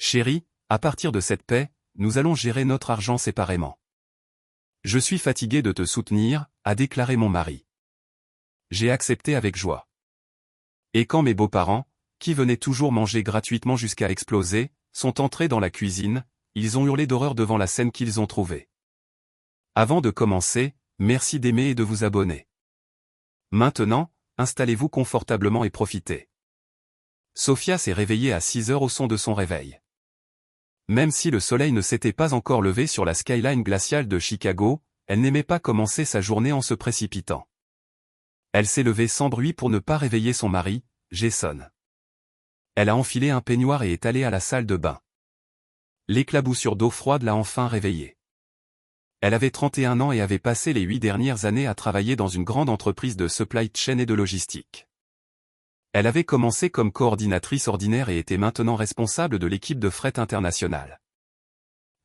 Chérie, à partir de cette paie, nous allons gérer notre argent séparément. Je suis fatigué de te soutenir, a déclaré mon mari. J'ai accepté avec joie. Et quand mes beaux-parents, qui venaient toujours manger gratuitement jusqu'à exploser, sont entrés dans la cuisine, ils ont hurlé d'horreur devant la scène qu'ils ont trouvée. Avant de commencer, merci d'aimer et de vous abonner. Maintenant, installez-vous confortablement et profitez. Sophia s'est réveillée à 6 heures au son de son réveil. Même si le soleil ne s'était pas encore levé sur la skyline glaciale de Chicago, elle n'aimait pas commencer sa journée en se précipitant. Elle s'est levée sans bruit pour ne pas réveiller son mari, Jason. Elle a enfilé un peignoir et est allée à la salle de bain. L'éclaboussure d'eau froide l'a enfin réveillée. Elle avait 31 ans et avait passé les 8 dernières années à travailler dans une grande entreprise de supply chain et de logistique. Elle avait commencé comme coordinatrice ordinaire et était maintenant responsable de l'équipe de fret international.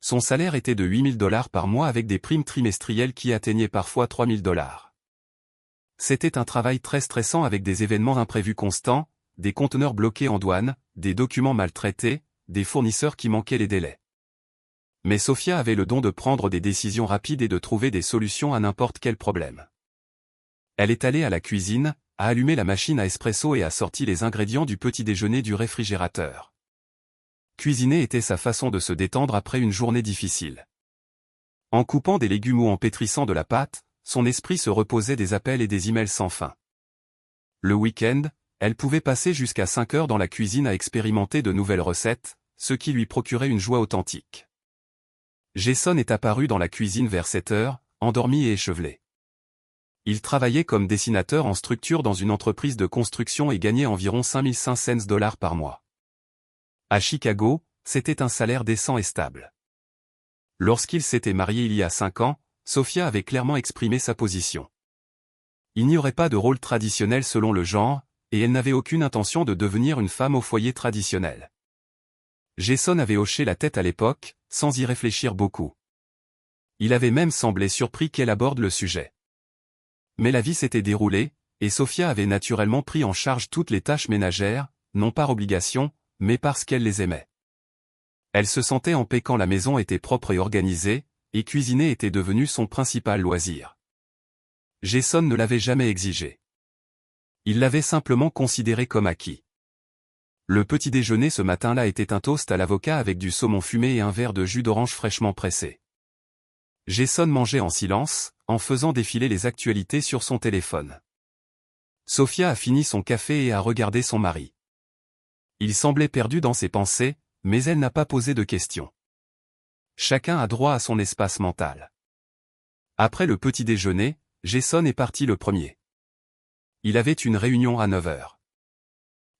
Son salaire était de $8 000 par mois avec des primes trimestrielles qui atteignaient parfois $3 000. C'était un travail très stressant avec des événements imprévus constants, des conteneurs bloqués en douane, des documents mal traités, des fournisseurs qui manquaient les délais. Mais Sophia avait le don de prendre des décisions rapides et de trouver des solutions à n'importe quel problème. Elle est allée à la cuisine, a allumé la machine à espresso et a sorti les ingrédients du petit déjeuner du réfrigérateur. Cuisiner était sa façon de se détendre après une journée difficile. En coupant des légumes ou en pétrissant de la pâte, son esprit se reposait des appels et des emails sans fin. Le week-end, elle pouvait passer jusqu'à 5 heures dans la cuisine à expérimenter de nouvelles recettes, ce qui lui procurait une joie authentique. Jason est apparu dans la cuisine vers 7 heures, endormi et échevelé. Il travaillait comme dessinateur en structure dans une entreprise de construction et gagnait environ $5,500 par mois. À Chicago, c'était un salaire décent et stable. Lorsqu'il s'était marié il y a 5 ans, Sophia avait clairement exprimé sa position. Il n'y aurait pas de rôle traditionnel selon le genre, et elle n'avait aucune intention de devenir une femme au foyer traditionnel. Jason avait hoché la tête à l'époque, sans y réfléchir beaucoup. Il avait même semblé surpris qu'elle aborde le sujet. Mais la vie s'était déroulée, et Sophia avait naturellement pris en charge toutes les tâches ménagères, non par obligation, mais parce qu'elle les aimait. Elle se sentait en paix quand la maison était propre et organisée, et cuisiner était devenu son principal loisir. Jason ne l'avait jamais exigé. Il l'avait simplement considéré comme acquis. Le petit déjeuner ce matin-là était un toast à l'avocat avec du saumon fumé et un verre de jus d'orange fraîchement pressé. Jason mangeait en silence, en faisant défiler les actualités sur son téléphone. Sophia a fini son café et a regardé son mari. Il semblait perdu dans ses pensées, mais elle n'a pas posé de questions. Chacun a droit à son espace mental. Après le petit déjeuner, Jason est parti le premier. Il avait une réunion à 9 heures.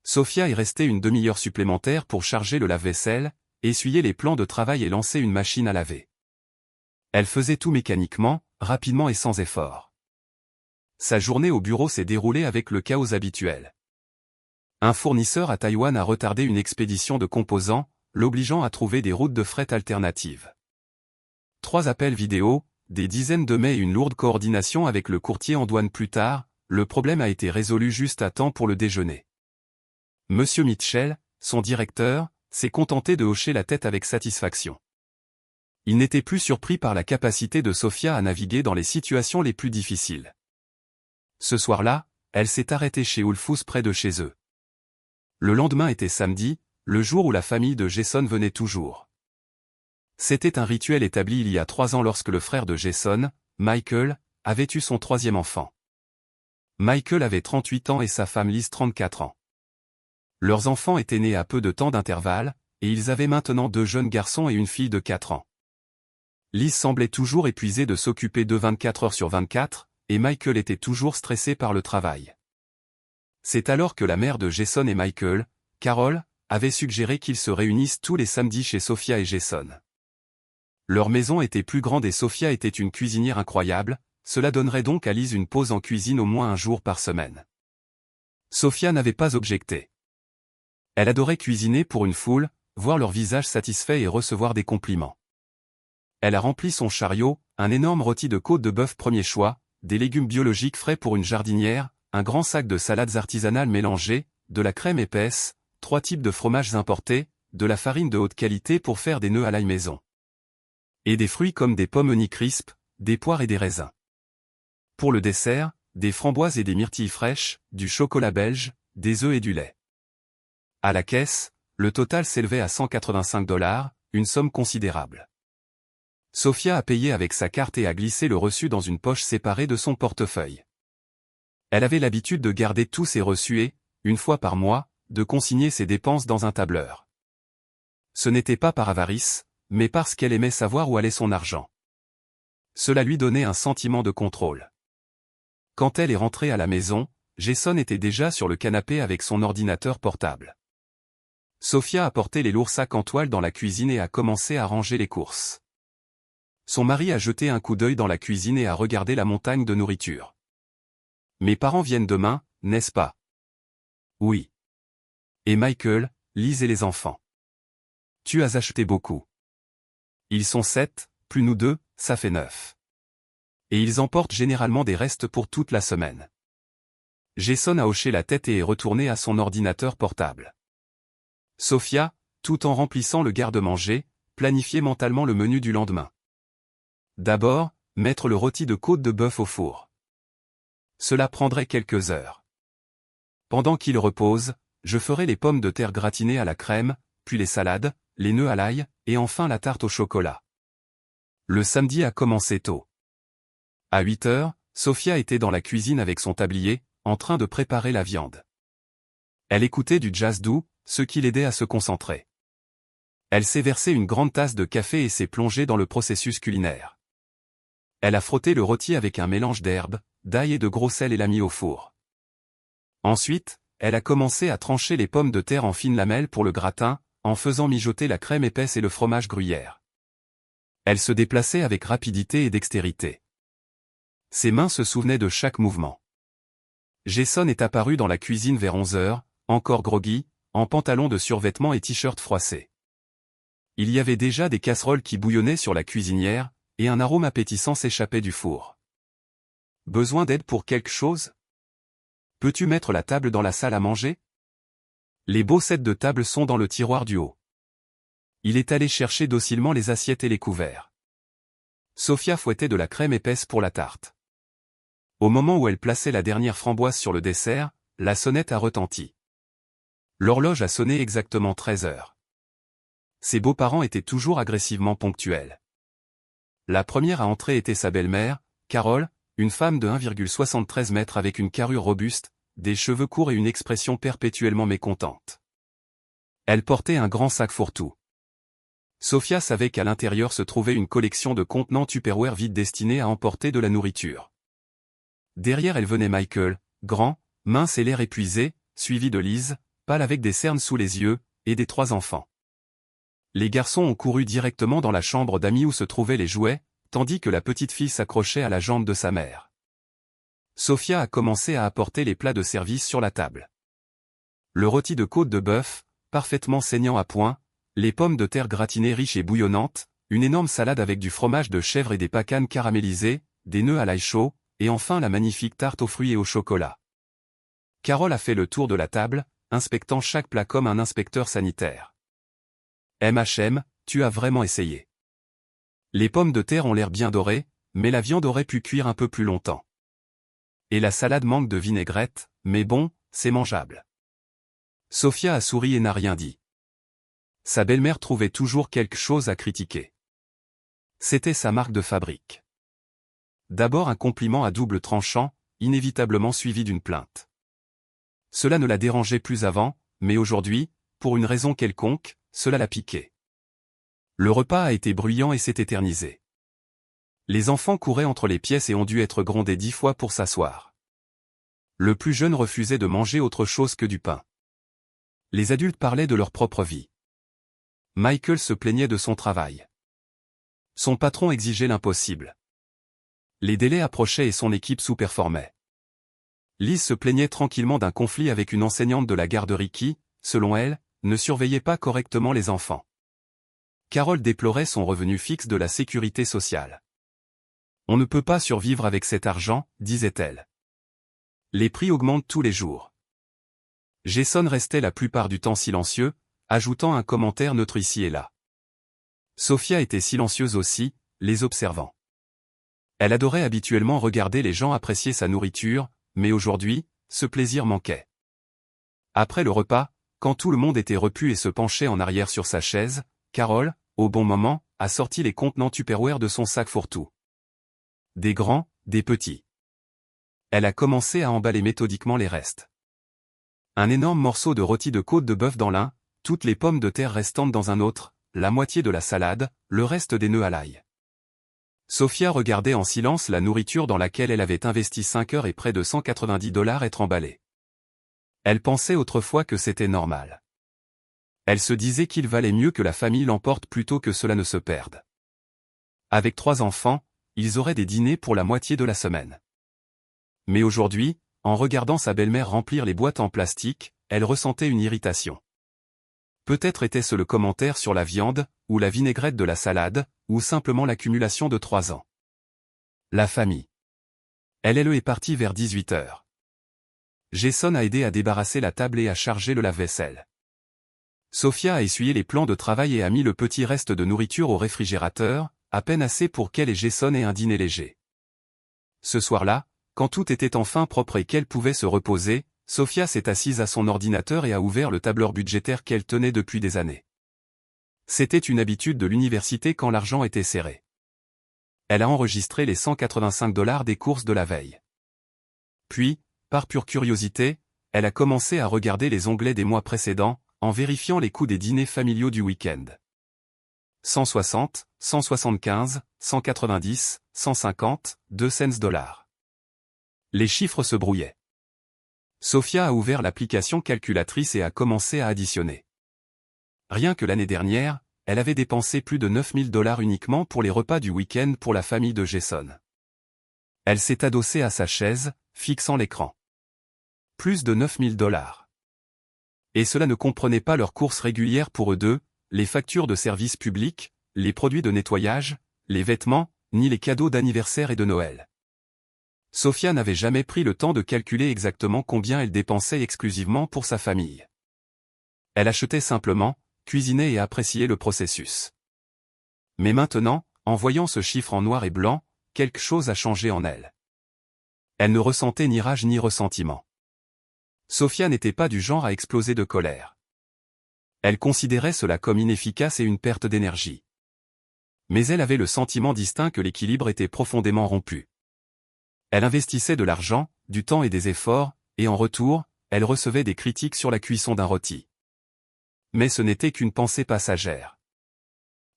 Sophia est restée une demi-heure supplémentaire pour charger le lave-vaisselle, essuyer les plans de travail et lancer une machine à laver. Elle faisait tout mécaniquement, rapidement et sans effort. Sa journée au bureau s'est déroulée avec le chaos habituel. Un fournisseur à Taïwan a retardé une expédition de composants, l'obligeant à trouver des routes de fret alternatives. 3 appels vidéo, des dizaines de mails et une lourde coordination avec le courtier en douane plus tard, le problème a été résolu juste à temps pour le déjeuner. Monsieur Mitchell, son directeur, s'est contenté de hocher la tête avec satisfaction. Il n'était plus surpris par la capacité de Sophia à naviguer dans les situations les plus difficiles. Ce soir-là, elle s'est arrêtée chez Whole Foods près de chez eux. Le lendemain était samedi, le jour où la famille de Jason venait toujours. C'était un rituel établi il y a 3 ans lorsque le frère de Jason, Michael, avait eu son 3e enfant. Michael avait 38 ans et sa femme Liz 34 ans. Leurs enfants étaient nés à peu de temps d'intervalle, et ils avaient maintenant 2 jeunes garçons et une fille de 4 ans. Liz semblait toujours épuisée de s'occuper de 24 heures sur 24, et Michael était toujours stressé par le travail. C'est alors que la mère de Jason et Michael, Carol, avait suggéré qu'ils se réunissent tous les samedis chez Sophia et Jason. Leur maison était plus grande et Sophia était une cuisinière incroyable, cela donnerait donc à Liz une pause en cuisine au moins un jour par semaine. Sophia n'avait pas objecté. Elle adorait cuisiner pour une foule, voir leur visage satisfait et recevoir des compliments. Elle a rempli son chariot, un énorme rôti de côte de bœuf premier choix, des légumes biologiques frais pour une jardinière, un grand sac de salades artisanales mélangées, de la crème épaisse, 3 types de fromages importés, de la farine de haute qualité pour faire des nœuds à l'ail maison. Et des fruits comme des pommes Honey Crisp, des poires et des raisins. Pour le dessert, des framboises et des myrtilles fraîches, du chocolat belge, des œufs et du lait. À la caisse, le total s'élevait à $185, une somme considérable. Sophia a payé avec sa carte et a glissé le reçu dans une poche séparée de son portefeuille. Elle avait l'habitude de garder tous ses reçus et, une fois par mois, de consigner ses dépenses dans un tableur. Ce n'était pas par avarice, mais parce qu'elle aimait savoir où allait son argent. Cela lui donnait un sentiment de contrôle. Quand elle est rentrée à la maison, Jason était déjà sur le canapé avec son ordinateur portable. Sophia a porté les lourds sacs en toile dans la cuisine et a commencé à ranger les courses. Son mari a jeté un coup d'œil dans la cuisine et a regardé la montagne de nourriture. « Mes parents viennent demain, n'est-ce pas ? » « Oui. »« Et Michael, Liz et les enfants. »« Tu as acheté beaucoup. »« Ils sont 7, plus nous 2, ça fait 9. »« Et ils emportent généralement des restes pour toute la semaine. » Jason a hoché la tête et est retourné à son ordinateur portable. Sophia, tout en remplissant le garde-manger, planifiait mentalement le menu du lendemain. D'abord, mettre le rôti de côte de bœuf au four. Cela prendrait quelques heures. Pendant qu'il repose, je ferai les pommes de terre gratinées à la crème, puis les salades, les nœuds à l'ail, et enfin la tarte au chocolat. Le samedi a commencé tôt. À 8 heures, Sophia était dans la cuisine avec son tablier, en train de préparer la viande. Elle écoutait du jazz doux, ce qui l'aidait à se concentrer. Elle s'est versé une grande tasse de café et s'est plongée dans le processus culinaire. Elle a frotté le rôti avec un mélange d'herbes, d'ail et de gros sel et l'a mis au four. Ensuite, elle a commencé à trancher les pommes de terre en fines lamelles pour le gratin, en faisant mijoter la crème épaisse et le fromage gruyère. Elle se déplaçait avec rapidité et dextérité. Ses mains se souvenaient de chaque mouvement. Jason est apparu dans la cuisine vers 11 heures, encore groggy, en pantalon de survêtement et t-shirt froissé. Il y avait déjà des casseroles qui bouillonnaient sur la cuisinière, et un arôme appétissant s'échappait du four. « Besoin d'aide pour quelque chose ? Peux-tu mettre la table dans la salle à manger ? Les beaux sets de table sont dans le tiroir du haut. » Il est allé chercher docilement les assiettes et les couverts. Sophia fouettait de la crème épaisse pour la tarte. Au moment où elle plaçait la dernière framboise sur le dessert, la sonnette a retenti. L'horloge a sonné exactement 13 heures. Ses beaux-parents étaient toujours agressivement ponctuels. La première à entrer était sa belle-mère, Carole, une femme de 1,73 m avec une carrure robuste, des cheveux courts et une expression perpétuellement mécontente. Elle portait un grand sac fourre-tout. Sophia savait qu'à l'intérieur se trouvait une collection de contenants Tupperware vides destinés à emporter de la nourriture. Derrière elle venait Michael, grand, mince et l'air épuisé, suivi de Liz, pâle avec des cernes sous les yeux, et des 3 enfants. Les garçons ont couru directement dans la chambre d'amis où se trouvaient les jouets, tandis que la petite fille s'accrochait à la jambe de sa mère. Sophia a commencé à apporter les plats de service sur la table. Le rôti de côte de bœuf, parfaitement saignant à point, les pommes de terre gratinées riches et bouillonnantes, une énorme salade avec du fromage de chèvre et des pacanes caramélisées, des nœuds à l'ail chaud, et enfin la magnifique tarte aux fruits et au chocolat. Carole a fait le tour de la table, inspectant chaque plat comme un inspecteur sanitaire. M.H.M., tu as vraiment essayé. Les pommes de terre ont l'air bien dorées, mais la viande aurait pu cuire un peu plus longtemps. Et la salade manque de vinaigrette, mais bon, c'est mangeable. Sophia a souri et n'a rien dit. Sa belle-mère trouvait toujours quelque chose à critiquer. C'était sa marque de fabrique. D'abord un compliment à double tranchant, inévitablement suivi d'une plainte. Cela ne la dérangeait plus avant, mais aujourd'hui, pour une raison quelconque, cela l'a piqué. Le repas a été bruyant et s'est éternisé. Les enfants couraient entre les pièces et ont dû être grondés 10 fois pour s'asseoir. Le plus jeune refusait de manger autre chose que du pain. Les adultes parlaient de leur propre vie. Michael se plaignait de son travail. Son patron exigeait l'impossible. Les délais approchaient et son équipe sous-performait. Liz se plaignait tranquillement d'un conflit avec une enseignante de la garderie qui, selon elle, ne surveillait pas correctement les enfants. Carole déplorait son revenu fixe de la sécurité sociale. On ne peut pas survivre avec cet argent, disait-elle. Les prix augmentent tous les jours. Jason restait la plupart du temps silencieux, ajoutant un commentaire neutre ici et là. Sofia était silencieuse aussi, les observant. Elle adorait habituellement regarder les gens apprécier sa nourriture, mais aujourd'hui, ce plaisir manquait. Après le repas, quand tout le monde était repu et se penchait en arrière sur sa chaise, Carole, au bon moment, a sorti les contenants Tupperware de son sac fourre-tout. Des grands, des petits. Elle a commencé à emballer méthodiquement les restes. Un énorme morceau de rôti de côte de bœuf dans l'un, toutes les pommes de terre restantes dans un autre, la moitié de la salade, le reste des nœuds à l'ail. Sofia regardait en silence la nourriture dans laquelle elle avait investi 5 heures et près de $190 être emballée. Elle pensait autrefois que c'était normal. Elle se disait qu'il valait mieux que la famille l'emporte plutôt que cela ne se perde. Avec 3 enfants, ils auraient des dîners pour la moitié de la semaine. Mais aujourd'hui, en regardant sa belle-mère remplir les boîtes en plastique, elle ressentait une irritation. Peut-être était-ce le commentaire sur la viande, ou la vinaigrette de la salade, ou simplement l'accumulation de 3 ans. La famille. Elle est partie vers 18 heures. Jason a aidé à débarrasser la table et à charger le lave-vaisselle. Sofia a essuyé les plans de travail et a mis le petit reste de nourriture au réfrigérateur, à peine assez pour qu'elle et Jason aient un dîner léger. Ce soir-là, quand tout était enfin propre et qu'elle pouvait se reposer, Sofia s'est assise à son ordinateur et a ouvert le tableur budgétaire qu'elle tenait depuis des années. C'était une habitude de l'université quand l'argent était serré. Elle a enregistré les $185 des courses de la veille. Puis, par pure curiosité, elle a commencé à regarder les onglets des mois précédents, en vérifiant les coûts des dîners familiaux du week-end. 160, 175, 190, 150, 2 cents. Les chiffres se brouillaient. Sofia a ouvert l'application calculatrice et a commencé à additionner. Rien que l'année dernière, elle avait dépensé plus de $9 000 uniquement pour les repas du week-end pour la famille de Jason. Elle s'est adossée à sa chaise, fixant l'écran. Plus de $9 000. Et cela ne comprenait pas leurs courses régulières pour eux deux, les factures de services publics, les produits de nettoyage, les vêtements, ni les cadeaux d'anniversaire et de Noël. Sofia n'avait jamais pris le temps de calculer exactement combien elle dépensait exclusivement pour sa famille. Elle achetait simplement, cuisinait et appréciait le processus. Mais maintenant, en voyant ce chiffre en noir et blanc, quelque chose a changé en elle. Elle ne ressentait ni rage ni ressentiment. Sofia n'était pas du genre à exploser de colère. Elle considérait cela comme inefficace et une perte d'énergie. Mais elle avait le sentiment distinct que l'équilibre était profondément rompu. Elle investissait de l'argent, du temps et des efforts, et en retour, elle recevait des critiques sur la cuisson d'un rôti. Mais ce n'était qu'une pensée passagère.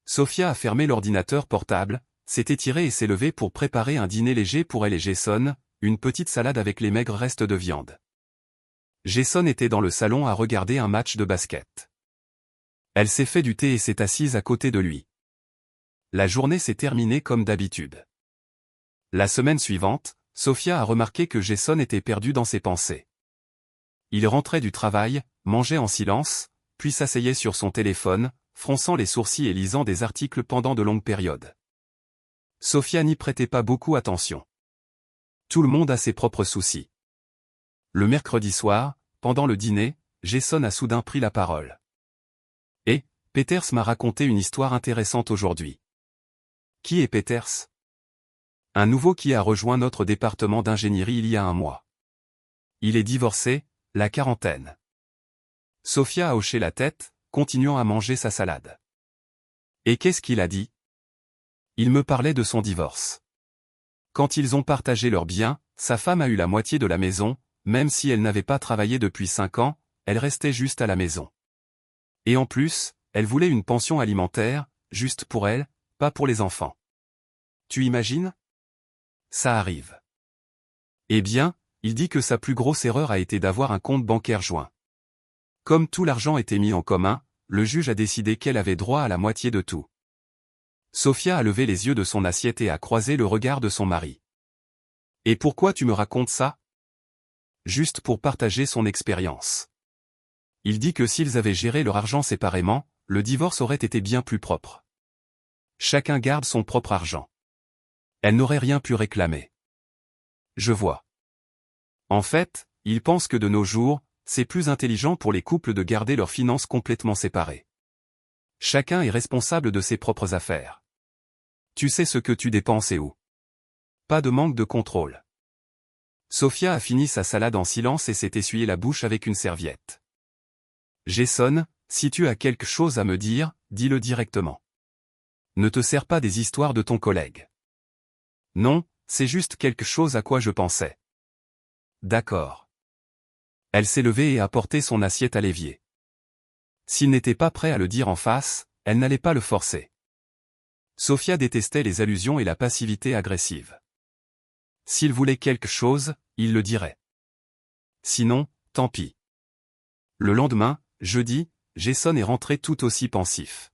Sofia a fermé l'ordinateur portable, s'est étirée et s'est levée pour préparer un dîner léger pour elle et Jason, une petite salade avec les maigres restes de viande. Jason était dans le salon à regarder un match de basket. Elle s'est fait du thé et s'est assise à côté de lui. La journée s'est terminée comme d'habitude. La semaine suivante, Sofia a remarqué que Jason était perdu dans ses pensées. Il rentrait du travail, mangeait en silence, puis s'asseyait sur son téléphone, fronçant les sourcils et lisant des articles pendant de longues périodes. Sofia n'y prêtait pas beaucoup attention. Tout le monde a ses propres soucis. Le mercredi soir, pendant le dîner, Jason a soudain pris la parole. « Et, Peters m'a raconté une histoire intéressante aujourd'hui. » « Qui est Peters ? » « Un nouveau qui a rejoint notre département d'ingénierie il y a un mois. Il est divorcé, la quarantaine. » Sofia a hoché la tête, continuant à manger sa salade. « Et qu'est-ce qu'il a dit ? » Il me parlait de son divorce. Quand ils ont partagé leurs biens, sa femme a eu la moitié de la maison, même si elle n'avait pas travaillé depuis 5 ans, elle restait juste à la maison. Et en plus, elle voulait une pension alimentaire, juste pour elle, pas pour les enfants. Tu imagines ? Ça arrive. Eh bien, il dit que sa plus grosse erreur a été d'avoir un compte bancaire joint. Comme tout l'argent était mis en commun, le juge a décidé qu'elle avait droit à la moitié de tout. Sofia a levé les yeux de son assiette et a croisé le regard de son mari. « Et pourquoi tu me racontes ça ? » Juste pour partager son expérience. Il dit que s'ils avaient géré leur argent séparément, le divorce aurait été bien plus propre. Chacun garde son propre argent. Elle n'aurait rien pu réclamer. Je vois. En fait, il pense que de nos jours, c'est plus intelligent pour les couples de garder leurs finances complètement séparées. Chacun est responsable de ses propres affaires. Tu sais ce que tu dépenses et où. Pas de manque de contrôle. Sophia a fini sa salade en silence et s'est essuyé la bouche avec une serviette. Jason, si tu as quelque chose à me dire, dis-le directement. Ne te sers pas des histoires de ton collègue. Non, c'est juste quelque chose à quoi je pensais. D'accord. Elle s'est levée et a porté son assiette à l'évier. S'il n'était pas prêt à le dire en face, elle n'allait pas le forcer. Sophia détestait les allusions et la passivité agressive. S'il voulait quelque chose, il le dirait. Sinon, tant pis. Le lendemain, jeudi, Jason est rentré tout aussi pensif.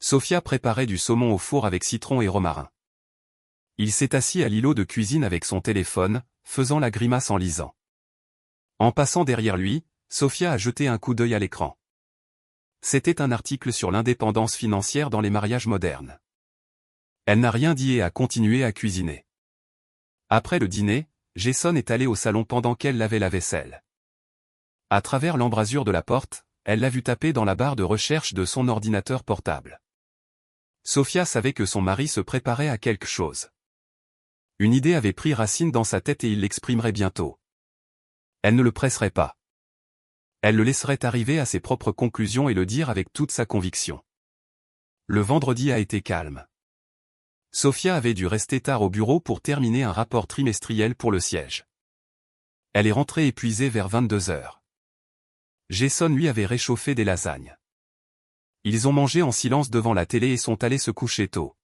Sophia préparait du saumon au four avec citron et romarin. Il s'est assis à l'îlot de cuisine avec son téléphone, faisant la grimace en lisant. En passant derrière lui, Sophia a jeté un coup d'œil à l'écran. C'était un article sur l'indépendance financière dans les mariages modernes. Elle n'a rien dit et a continué à cuisiner. Après le dîner, Jason est allé au salon pendant qu'elle lavait la vaisselle. À travers l'embrasure de la porte, elle l'a vu taper dans la barre de recherche de son ordinateur portable. Sophia savait que son mari se préparait à quelque chose. Une idée avait pris racine dans sa tête et il l'exprimerait bientôt. Elle ne le presserait pas. Elle le laisserait arriver à ses propres conclusions et le dire avec toute sa conviction. Le vendredi a été calme. Sophia avait dû rester tard au bureau pour terminer un rapport trimestriel pour le siège. Elle est rentrée épuisée vers 22 heures. Jason lui avait réchauffé des lasagnes. Ils ont mangé en silence devant la télé et sont allés se coucher tôt.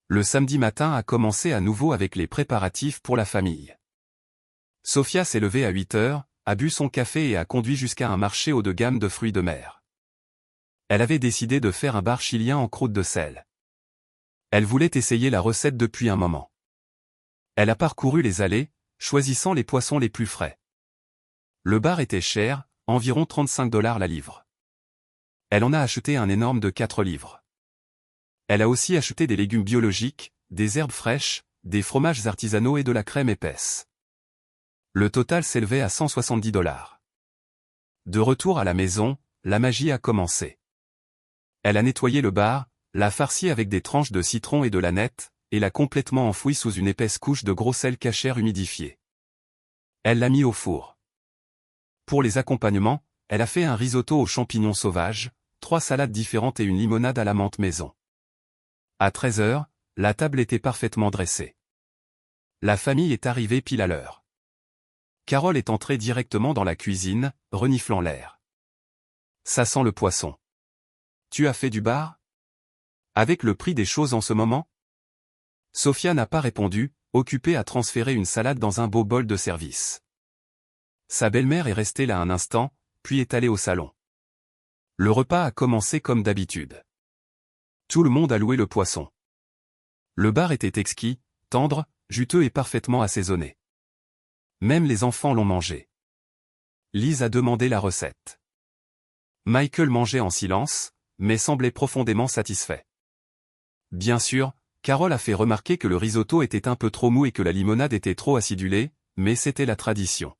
Le samedi matin a commencé à nouveau avec les préparatifs pour la famille. Sophia s'est levée à 8 heures, a bu son café et a conduit jusqu'à un marché haut de gamme de fruits de mer. Elle avait décidé de faire un bar chilien en croûte de sel. Elle voulait essayer la recette depuis un moment. Elle a parcouru les allées, choisissant les poissons les plus frais. Le bar était cher, environ 35 $ la livre. Elle en a acheté un énorme de 4 livres. Elle a aussi acheté des légumes biologiques, des herbes fraîches, des fromages artisanaux et de la crème épaisse. Le total s'élevait à 170 $. De retour à la maison, la magie a commencé. Elle a nettoyé le bar, l'a farci avec des tranches de citron et de l'aneth, et l'a complètement enfoui sous une épaisse couche de gros sel cachère humidifié. Elle l'a mis au four. Pour les accompagnements, elle a fait un risotto aux champignons sauvages, 3 salades différentes et une limonade à la menthe maison. À 13 heures, la table était parfaitement dressée. La famille est arrivée pile à l'heure. Carole est entrée directement dans la cuisine, reniflant l'air. Ça sent le poisson. Tu as fait du bar? Avec le prix des choses en ce moment? Sophia n'a pas répondu, occupée à transférer une salade dans un beau bol de service. Sa belle-mère est restée là un instant, puis est allée au salon. Le repas a commencé comme d'habitude. Tout le monde a loué le poisson. Le bar était exquis, tendre, juteux et parfaitement assaisonné. Même les enfants l'ont mangé. Lise a demandé la recette. Michael mangeait en silence, mais semblait profondément satisfait. Bien sûr, Carole a fait remarquer que le risotto était un peu trop mou et que la limonade était trop acidulée, mais c'était la tradition.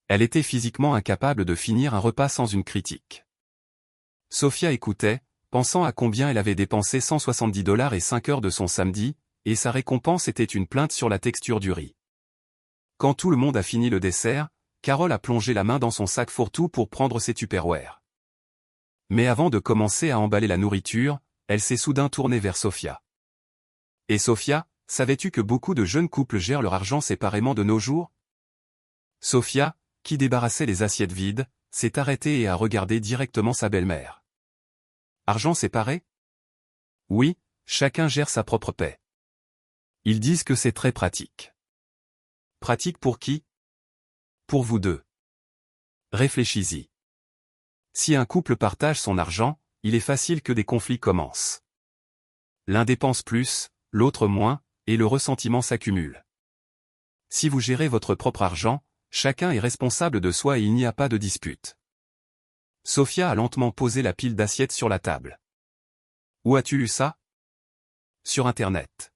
Elle était physiquement incapable de finir un repas sans une critique. Sophia écoutait, pensant à combien elle avait dépensé 170 $ et 5 heures de son samedi, et sa récompense était une plainte sur la texture du riz. Quand tout le monde a fini le dessert, Carole a plongé la main dans son sac fourre-tout pour prendre ses tupperwares. Mais avant de commencer à emballer la nourriture, elle s'est soudain tournée vers Sophia. Et Sophia, savais-tu que beaucoup de jeunes couples gèrent leur argent séparément de nos jours? Sophia, qui débarrassait les assiettes vides, s'est arrêtée et a regardé directement sa belle-mère. Argent séparé? Oui, chacun gère sa propre paie. Ils disent que c'est très pratique. Pratique pour qui? Pour vous deux. Réfléchis-y. Si un couple partage son argent, il est facile que des conflits commencent. L'un dépense plus, l'autre moins, et le ressentiment s'accumule. Si vous gérez votre propre argent, chacun est responsable de soi et il n'y a pas de dispute. Sophia a lentement posé la pile d'assiettes sur la table. Où as-tu lu ça? Sur Internet.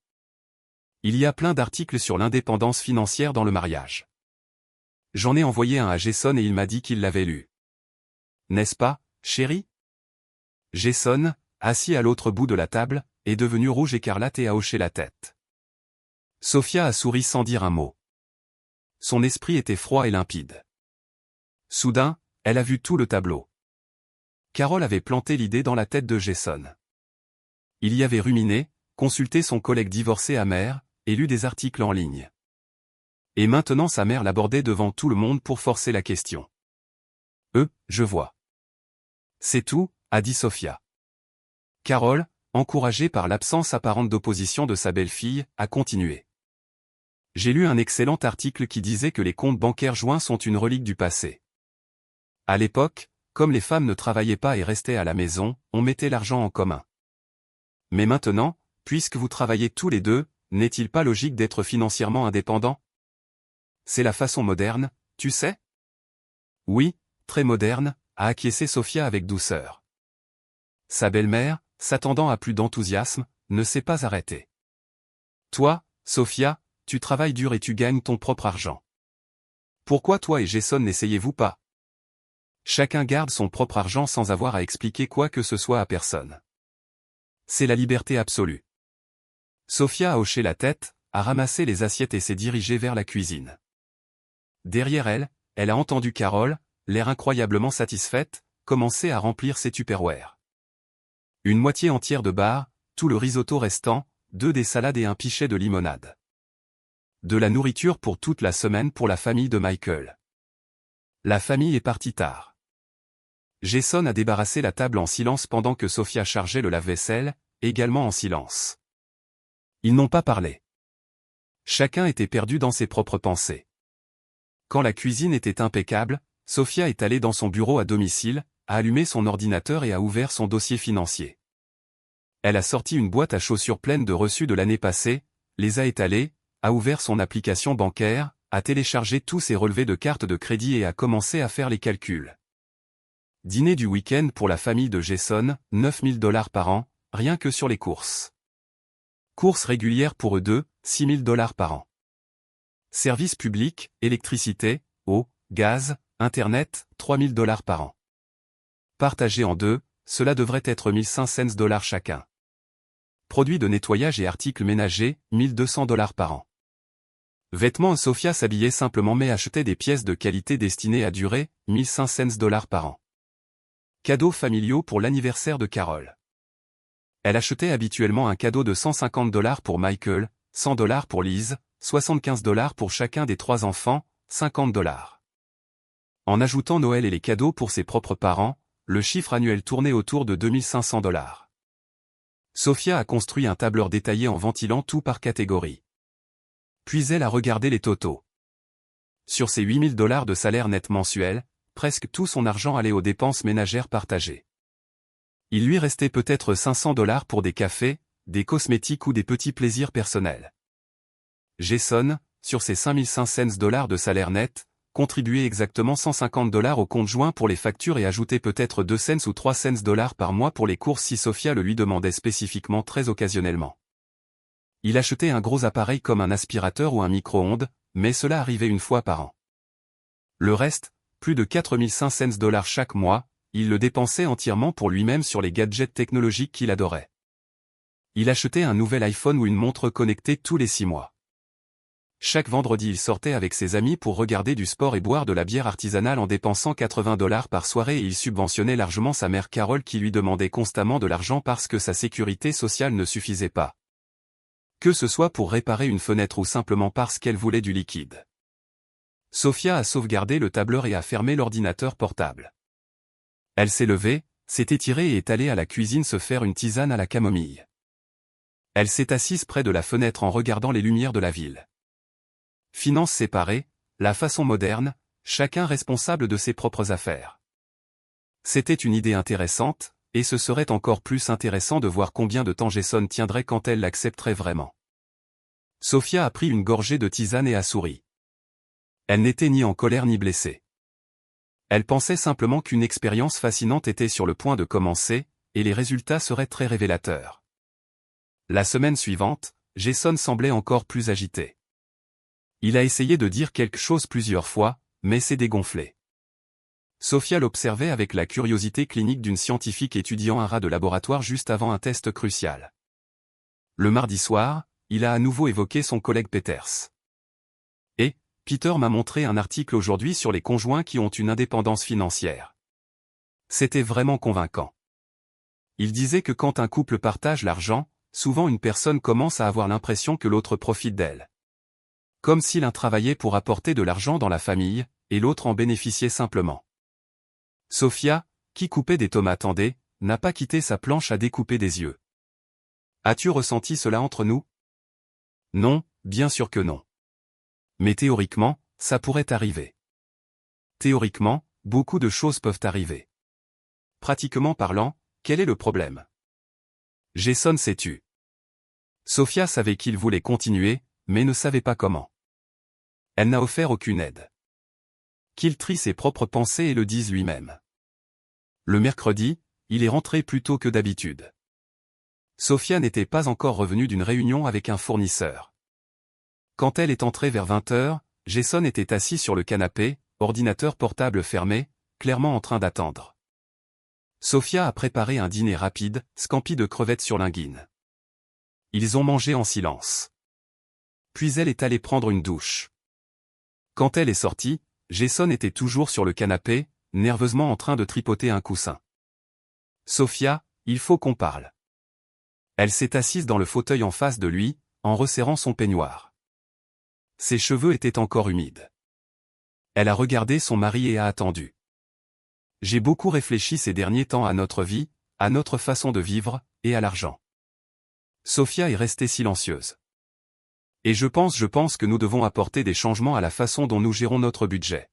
Il y a plein d'articles sur l'indépendance financière dans le mariage. J'en ai envoyé un à Jason et il m'a dit qu'il l'avait lu. N'est-ce pas, chérie? Jason, assis à l'autre bout de la table, est devenu rouge écarlate et a hoché la tête. Sophia a souri sans dire un mot. Son esprit était froid et limpide. Soudain, elle a vu tout le tableau. Carol avait planté l'idée dans la tête de Jason. Il y avait ruminé, consulté son collègue divorcé amer, et lu des articles en ligne. Et maintenant sa mère l'abordait devant tout le monde pour forcer la question. Je vois. C'est tout, a dit Sophia. Carol, encouragée par l'absence apparente d'opposition de sa belle-fille, a continué. J'ai lu un excellent article qui disait que les comptes bancaires joints sont une relique du passé. À l'époque, comme les femmes ne travaillaient pas et restaient à la maison, on mettait l'argent en commun. Mais maintenant, puisque vous travaillez tous les deux, n'est-il pas logique d'être financièrement indépendant? C'est la façon moderne, tu sais? Oui, très moderne, a acquiescé Sophia avec douceur. Sa belle-mère, s'attendant à plus d'enthousiasme, ne s'est pas arrêtée. Toi, Sophia, tu travailles dur et tu gagnes ton propre argent. Pourquoi toi et Jason n'essayez-vous pas? Chacun garde son propre argent sans avoir à expliquer quoi que ce soit à personne. C'est la liberté absolue. Sophia a hoché la tête, a ramassé les assiettes et s'est dirigée vers la cuisine. Derrière elle, elle a entendu Carol, l'air incroyablement satisfaite, commencer à remplir ses tupperwares. Une moitié entière de bar, tout le risotto restant, 2 des salades et un pichet de limonade. De la nourriture pour toute la semaine pour la famille de Michael. La famille est partie tard. Jason a débarrassé la table en silence pendant que Sophia chargeait le lave-vaisselle, également en silence. Ils n'ont pas parlé. Chacun était perdu dans ses propres pensées. Quand la cuisine était impeccable, Sophia est allée dans son bureau à domicile, a allumé son ordinateur et a ouvert son dossier financier. Elle a sorti une boîte à chaussures pleine de reçus de l'année passée, les a étalés, a ouvert son application bancaire, a téléchargé tous ses relevés de carte de crédit et a commencé à faire les calculs. Dîner du week-end pour la famille de Jason, 9 000 $ par an, rien que sur les courses. Courses régulières pour eux deux, 6 000 $ par an. Services publics, électricité, eau, gaz, internet, 3 000 $ par an. Partagé en deux, cela devrait être 1 500 $ chacun. Produits de nettoyage et articles ménagers, 1 200 $ par an. Vêtements, Sophia s'habillait simplement mais achetait des pièces de qualité destinées à durer, 1 500 $ par an. Cadeaux familiaux pour l'anniversaire de Carol. Elle achetait habituellement un cadeau de 150 $ pour Michael, 100 $ pour Liz, 75 $ pour chacun des 3 enfants, 50 $. En ajoutant Noël et les cadeaux pour ses propres parents, le chiffre annuel tournait autour de 2 500 $. Sophia a construit un tableur détaillé en ventilant tout par catégorie. Puis elle a regardé les totaux. Sur ses 8 000 $ de salaire net mensuel, presque tout son argent allait aux dépenses ménagères partagées. Il lui restait peut-être 500 $ pour des cafés, des cosmétiques ou des petits plaisirs personnels. Jason, sur ses 5 500 $ de salaire net, contribuait exactement 150 $ au compte joint pour les factures et ajoutait peut-être 2 cents ou 3 cents $ par mois pour les courses si Sophia le lui demandait spécifiquement très occasionnellement. Il achetait un gros appareil comme un aspirateur ou un micro-ondes, mais cela arrivait une fois par an. Le reste, plus de 4 500 $ chaque mois, il le dépensait entièrement pour lui-même sur les gadgets technologiques qu'il adorait. Il achetait un nouvel iPhone ou une montre connectée tous les 6 mois. Chaque vendredi il sortait avec ses amis pour regarder du sport et boire de la bière artisanale en dépensant 80 $ par soirée et il subventionnait largement sa mère Carol qui lui demandait constamment de l'argent parce que sa sécurité sociale ne suffisait pas. Que ce soit pour réparer une fenêtre ou simplement parce qu'elle voulait du liquide. Sophia a sauvegardé le tableur et a fermé l'ordinateur portable. Elle s'est levée, s'est étirée et est allée à la cuisine se faire une tisane à la camomille. Elle s'est assise près de la fenêtre en regardant les lumières de la ville. Finances séparées, la façon moderne, chacun responsable de ses propres affaires. C'était une idée intéressante, et ce serait encore plus intéressant de voir combien de temps Jason tiendrait quand elle l'accepterait vraiment. Sophia a pris une gorgée de tisane et a souri. Elle n'était ni en colère ni blessée. Elle pensait simplement qu'une expérience fascinante était sur le point de commencer, et les résultats seraient très révélateurs. La semaine suivante, Jason semblait encore plus agité. Il a essayé de dire quelque chose plusieurs fois, mais c'est dégonflé. Sophia l'observait avec la curiosité clinique d'une scientifique étudiant un rat de laboratoire juste avant un test crucial. Le mardi soir, il a à nouveau évoqué son collègue Peters. Et, Peter m'a montré un article aujourd'hui sur les conjoints qui ont une indépendance financière. C'était vraiment convaincant. Il disait que quand un couple partage l'argent, souvent une personne commence à avoir l'impression que l'autre profite d'elle. Comme si l'un travaillait pour apporter de l'argent dans la famille, et l'autre en bénéficiait simplement. Sophia, qui coupait des tomates en dés, n'a pas quitté sa planche à découper des yeux. As-tu ressenti cela entre nous? Non, bien sûr que non. Mais théoriquement, ça pourrait arriver. Théoriquement, beaucoup de choses peuvent arriver. Pratiquement parlant, quel est le problème? Jason s'est tu. Sophia savait qu'il voulait continuer, mais ne savait pas comment. Elle n'a offert aucune aide. Qu'il trie ses propres pensées et le dise lui-même. Le mercredi, il est rentré plus tôt que d'habitude. Sophia n'était pas encore revenue d'une réunion avec un fournisseur. Quand elle est entrée vers 20h, Jason était assis sur le canapé, ordinateur portable fermé, clairement en train d'attendre. Sophia a préparé un dîner rapide, scampi de crevettes sur linguine. Ils ont mangé en silence. Puis elle est allée prendre une douche. Quand elle est sortie, Jason était toujours sur le canapé, nerveusement en train de tripoter un coussin. Sophia, il faut qu'on parle. Elle s'est assise dans le fauteuil en face de lui, en resserrant son peignoir. Ses cheveux étaient encore humides. Elle a regardé son mari et a attendu. J'ai beaucoup réfléchi ces derniers temps à notre vie, à notre façon de vivre, et à l'argent. Sophia est restée silencieuse. Et je pense que nous devons apporter des changements à la façon dont nous gérons notre budget.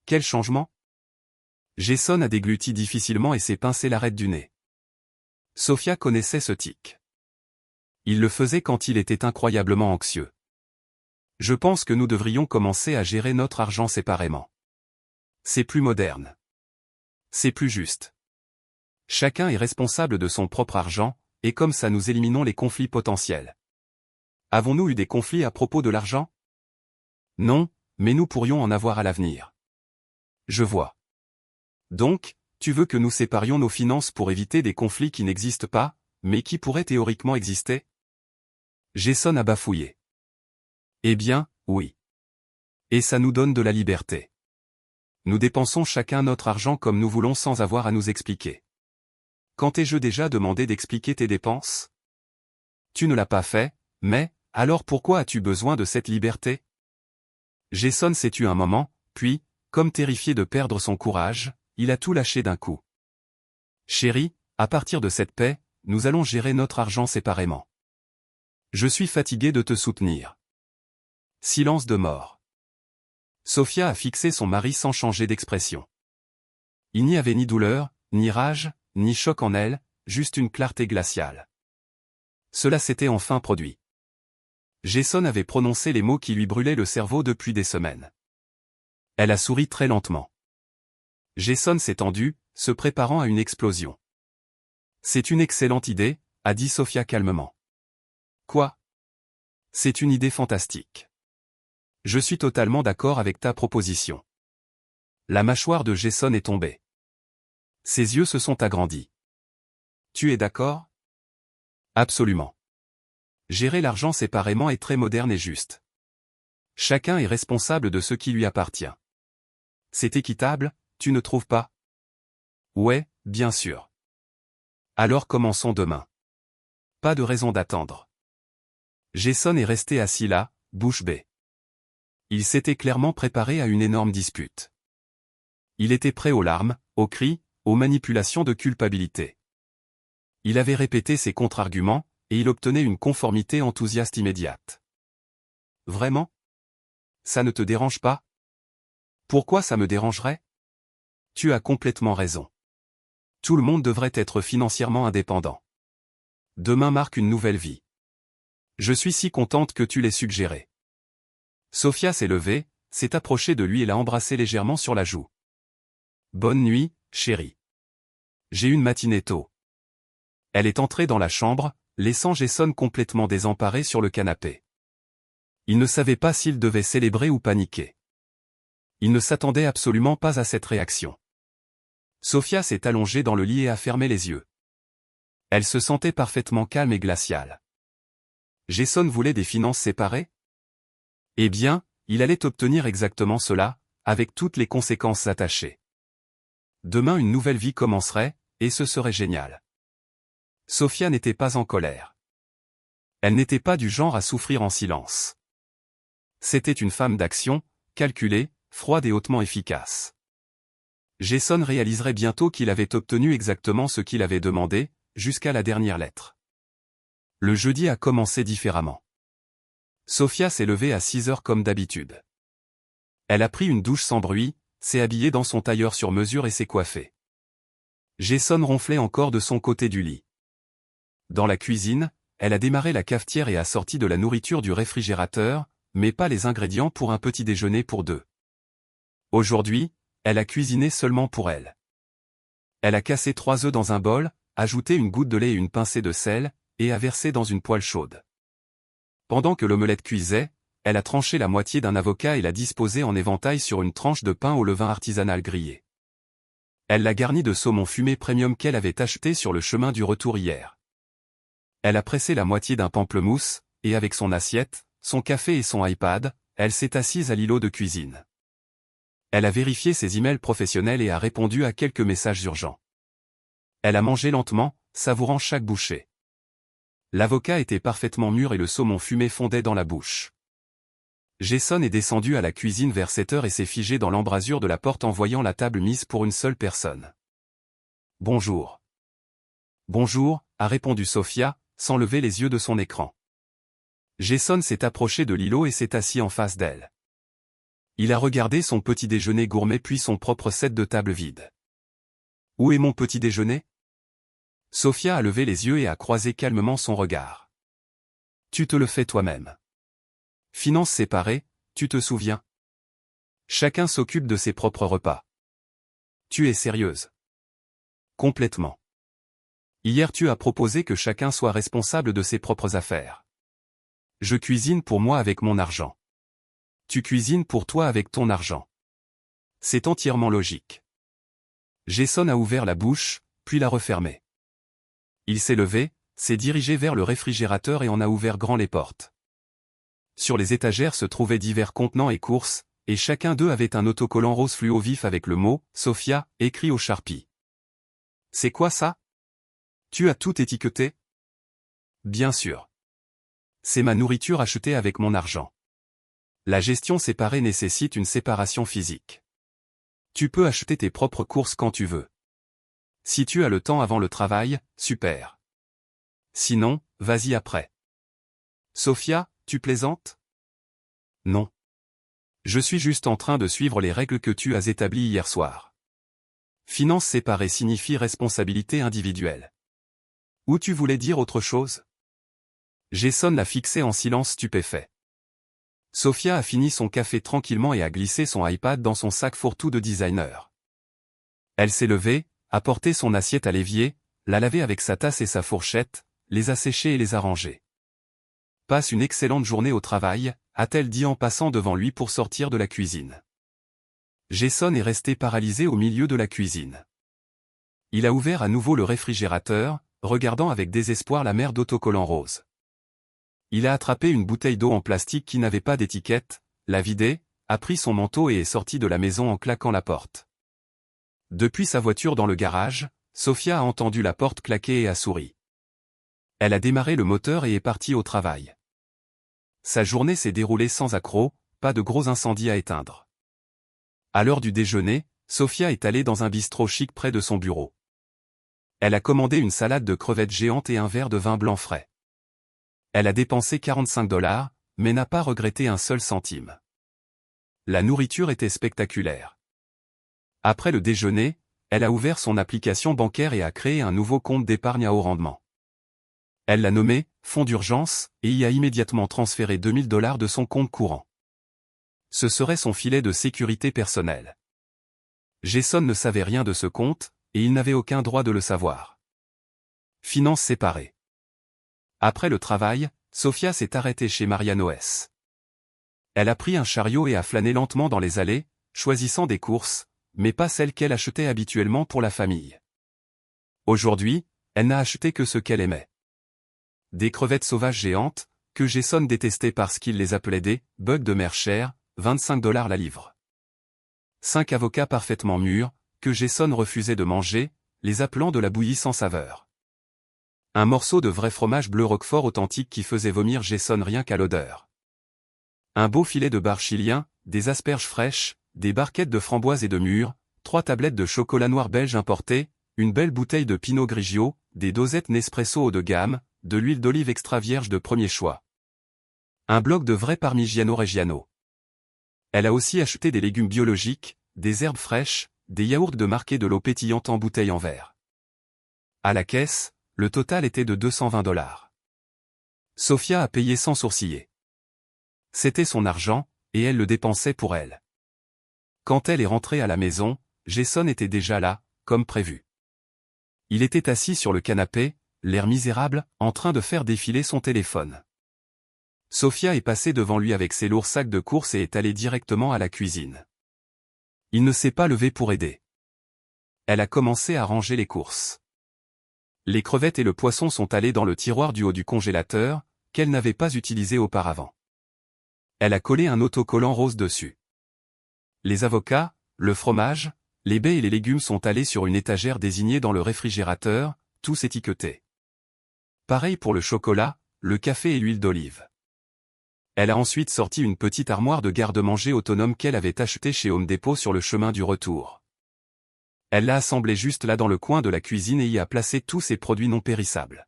Quel changement? Jason a dégluti difficilement et s'est pincé l'arête du nez. Sophia connaissait ce tic. Il le faisait quand il était incroyablement anxieux. Je pense que nous devrions commencer à gérer notre argent séparément. C'est plus moderne. C'est plus juste. Chacun est responsable de son propre argent, et comme ça nous éliminons les conflits potentiels. Avons-nous eu des conflits à propos de l'argent? Non, mais nous pourrions en avoir à l'avenir. Je vois. Donc, tu veux que nous séparions nos finances pour éviter des conflits qui n'existent pas, mais qui pourraient théoriquement exister? Jason a bafouillé. Eh bien, oui. Et ça nous donne de la liberté. Nous dépensons chacun notre argent comme nous voulons sans avoir à nous expliquer. Quand t'ai-je déjà demandé d'expliquer tes dépenses? Tu ne l'as pas fait, mais, alors pourquoi as-tu besoin de cette liberté? Jason s'est tu un moment, puis, comme terrifié de perdre son courage, il a tout lâché d'un coup. Chérie, à partir de cette paix, nous allons gérer notre argent séparément. Je suis fatigué de te soutenir. Silence de mort. Sophia a fixé son mari sans changer d'expression. Il n'y avait ni douleur, ni rage, ni choc en elle, juste une clarté glaciale. Cela s'était enfin produit. Jason avait prononcé les mots qui lui brûlaient le cerveau depuis des semaines. Elle a souri très lentement. Jason s'est tendu, se préparant à une explosion. C'est une excellente idée, a dit Sophia calmement. Quoi? C'est une idée fantastique. Je suis totalement d'accord avec ta proposition. La mâchoire de Jason est tombée. Ses yeux se sont agrandis. Tu es d'accord? Absolument. Gérer l'argent séparément est très moderne et juste. Chacun est responsable de ce qui lui appartient. C'est équitable, tu ne trouves pas? Ouais, bien sûr. Alors commençons demain. Pas de raison d'attendre. Jason est resté assis là, bouche bée. Il s'était clairement préparé à une énorme dispute. Il était prêt aux larmes, aux cris, aux manipulations de culpabilité. Il avait répété ses contre-arguments, et il obtenait une conformité enthousiaste immédiate. Vraiment? Ça ne te dérange pas? Pourquoi ça me dérangerait? Tu as complètement raison. Tout le monde devrait être financièrement indépendant. Demain marque une nouvelle vie. Je suis si contente que tu l'aies suggéré. Sophia s'est levée, s'est approchée de lui et l'a embrassé légèrement sur la joue. Bonne nuit, chérie. J'ai une matinée tôt. Elle est entrée dans la chambre, laissant Jason complètement désemparé sur le canapé. Il ne savait pas s'il devait célébrer ou paniquer. Il ne s'attendait absolument pas à cette réaction. Sophia s'est allongée dans le lit et a fermé les yeux. Elle se sentait parfaitement calme et glaciale. Jason voulait des finances séparées? Eh bien, il allait obtenir exactement cela, avec toutes les conséquences attachées. Demain une nouvelle vie commencerait, et ce serait génial. Sophia n'était pas en colère. Elle n'était pas du genre à souffrir en silence. C'était une femme d'action, calculée, froide et hautement efficace. Jason réaliserait bientôt qu'il avait obtenu exactement ce qu'il avait demandé, jusqu'à la dernière lettre. Le jeudi a commencé différemment. Sophia s'est levée à 6 heures comme d'habitude. Elle a pris une douche sans bruit, s'est habillée dans son tailleur sur mesure et s'est coiffée. Jason ronflait encore de son côté du lit. Dans la cuisine, elle a démarré la cafetière et a sorti de la nourriture du réfrigérateur, mais pas les ingrédients pour un petit déjeuner pour deux. Aujourd'hui, elle a cuisiné seulement pour elle. Elle a cassé 3 œufs dans un bol, ajouté une goutte de lait et une pincée de sel, et a versé dans une poêle chaude. Pendant que l'omelette cuisait, elle a tranché la moitié d'un avocat et l'a disposé en éventail sur une tranche de pain au levain artisanal grillé. Elle l'a garni de saumon fumé premium qu'elle avait acheté sur le chemin du retour hier. Elle a pressé la moitié d'un pamplemousse, et avec son assiette, son café et son iPad, elle s'est assise à l'îlot de cuisine. Elle a vérifié ses emails professionnels et a répondu à quelques messages urgents. Elle a mangé lentement, savourant chaque bouchée. L'avocat était parfaitement mûr et le saumon fumé fondait dans la bouche. Jason est descendu à la cuisine vers 7 heures et s'est figé dans l'embrasure de la porte en voyant la table mise pour une seule personne. « Bonjour. »« Bonjour », a répondu Sophia, sans lever les yeux de son écran. Jason s'est approché de l'îlot et s'est assis en face d'elle. Il a regardé son petit déjeuner gourmet puis son propre set de table vide. « Où est mon petit déjeuner ?» Sophia a levé les yeux et a croisé calmement son regard. « Tu te le fais toi-même. Finances séparées, tu te souviens? Chacun s'occupe de ses propres repas. Tu es sérieuse? Complètement. Hier tu as proposé que chacun soit responsable de ses propres affaires. Je cuisine pour moi avec mon argent. Tu cuisines pour toi avec ton argent. C'est entièrement logique. » Jason a ouvert la bouche, puis l'a refermée. Il s'est levé, s'est dirigé vers le réfrigérateur et en a ouvert grand les portes. Sur les étagères se trouvaient divers contenants et courses, et chacun d'eux avait un autocollant rose fluo vif avec le mot « Sophia » écrit au Sharpie. « C'est quoi ça? Tu as tout étiqueté? » Bien sûr. C'est ma nourriture achetée avec mon argent. La gestion séparée nécessite une séparation physique. Tu peux acheter tes propres courses quand tu veux. Si tu as le temps avant le travail, super. Sinon, vas-y après. Sophia, tu plaisantes? Non. Je suis juste en train de suivre les règles que tu as établies hier soir. Finances séparées signifie responsabilité individuelle. Ou tu voulais dire autre chose? Jason l'a fixé en silence stupéfait. Sophia a fini son café tranquillement et a glissé son iPad dans son sac fourre-tout de designer. Elle s'est levée, a porté son assiette à l'évier, l'a lavée avec sa tasse et sa fourchette, les a séchés et les a rangés. « Passe une excellente journée au travail », a-t-elle dit en passant devant lui pour sortir de la cuisine. Jason est resté paralysé au milieu de la cuisine. Il a ouvert à nouveau le réfrigérateur, regardant avec désespoir la mer d'autocollants roses. Il a attrapé une bouteille d'eau en plastique qui n'avait pas d'étiquette, l'a vidée, a pris son manteau et est sorti de la maison en claquant la porte. Depuis sa voiture dans le garage, Sophia a entendu la porte claquer et a souri. Elle a démarré le moteur et est partie au travail. Sa journée s'est déroulée sans accroc, pas de gros incendies à éteindre. À l'heure du déjeuner, Sophia est allée dans un bistrot chic près de son bureau. Elle a commandé une salade de crevettes géantes et un verre de vin blanc frais. Elle a dépensé 45 $, mais n'a pas regretté un seul centime. La nourriture était spectaculaire. Après le déjeuner, elle a ouvert son application bancaire et a créé un nouveau compte d'épargne à haut rendement. Elle l'a nommé « Fonds d'urgence » et y a immédiatement transféré 2000 $ de son compte courant. Ce serait son filet de sécurité personnel. Jason ne savait rien de ce compte, et il n'avait aucun droit de le savoir. Finances séparées. Après le travail, Sophia s'est arrêtée chez Mariano S. Elle a pris un chariot et a flâné lentement dans les allées, choisissant des courses, mais pas celles qu'elle achetait habituellement pour la famille. Aujourd'hui, elle n'a acheté que ce qu'elle aimait. Des crevettes sauvages géantes, que Jason détestait parce qu'il les appelait des « bugs de mer chers », 25$ la livre. 5 avocats parfaitement mûrs, que Jason refusait de manger, les appelant de la bouillie sans saveur. Un morceau de vrai fromage bleu Roquefort authentique qui faisait vomir Jason rien qu'à l'odeur. Un beau filet de bar chilien, des asperges fraîches, des barquettes de framboises et de mûres, 3 tablettes de chocolat noir belge importé, une belle bouteille de Pinot Grigio, des dosettes Nespresso haut de gamme, de l'huile d'olive extra vierge de premier choix. Un bloc de vrai Parmigiano Reggiano. Elle a aussi acheté des légumes biologiques, des herbes fraîches, des yaourts de marque et de l'eau pétillante en bouteille en verre. À la caisse, le total était de 220$. Sophia a payé sans sourciller. C'était son argent, et elle le dépensait pour elle. Quand elle est rentrée à la maison, Jason était déjà là, comme prévu. Il était assis sur le canapé, l'air misérable, en train de faire défiler son téléphone. Sophia est passée devant lui avec ses lourds sacs de courses et est allée directement à la cuisine. Il ne s'est pas levé pour aider. Elle a commencé à ranger les courses. Les crevettes et le poisson sont allés dans le tiroir du haut du congélateur, qu'elle n'avait pas utilisé auparavant. Elle a collé un autocollant rose dessus. Les avocats, le fromage, les baies et les légumes sont allés sur une étagère désignée dans le réfrigérateur, tous étiquetés. Pareil pour le chocolat, le café et l'huile d'olive. Elle a ensuite sorti une petite armoire de garde-manger autonome qu'elle avait achetée chez Home Depot sur le chemin du retour. Elle l'a assemblée juste là dans le coin de la cuisine et y a placé tous ses produits non périssables.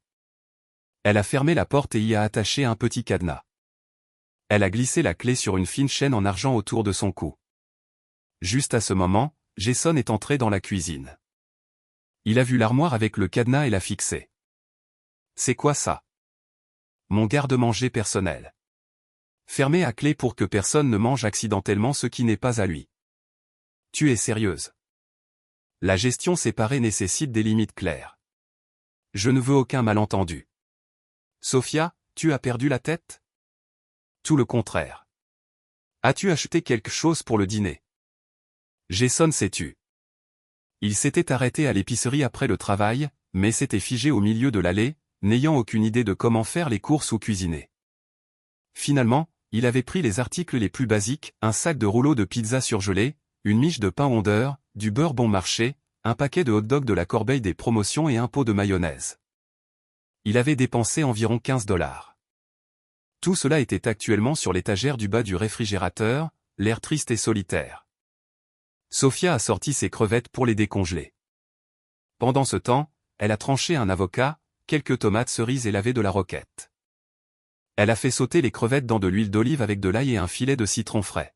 Elle a fermé la porte et y a attaché un petit cadenas. Elle a glissé la clé sur une fine chaîne en argent autour de son cou. Juste à ce moment, Jason est entré dans la cuisine. Il a vu l'armoire avec le cadenas et l'a fixé. C'est quoi ça? Mon garde-manger personnel. Fermé à clé pour que personne ne mange accidentellement ce qui n'est pas à lui. Tu es sérieuse? La gestion séparée nécessite des limites claires. Je ne veux aucun malentendu. Sophia, tu as perdu la tête? Tout le contraire. As-tu acheté quelque chose pour le dîner? Jason s'est tu. Il s'était arrêté à l'épicerie après le travail, mais s'était figé au milieu de l'allée, n'ayant aucune idée de comment faire les courses ou cuisiner. Finalement, il avait pris les articles les plus basiques, un sac de rouleaux de pizza surgelé, une miche de pain Wonder, du beurre bon marché, un paquet de hot-dogs de la corbeille des promotions et un pot de mayonnaise. Il avait dépensé environ 15$. Tout cela était actuellement sur l'étagère du bas du réfrigérateur, l'air triste et solitaire. Sophia a sorti ses crevettes pour les décongeler. Pendant ce temps, elle a tranché un avocat, quelques tomates cerises et lavé de la roquette. Elle a fait sauter les crevettes dans de l'huile d'olive avec de l'ail et un filet de citron frais.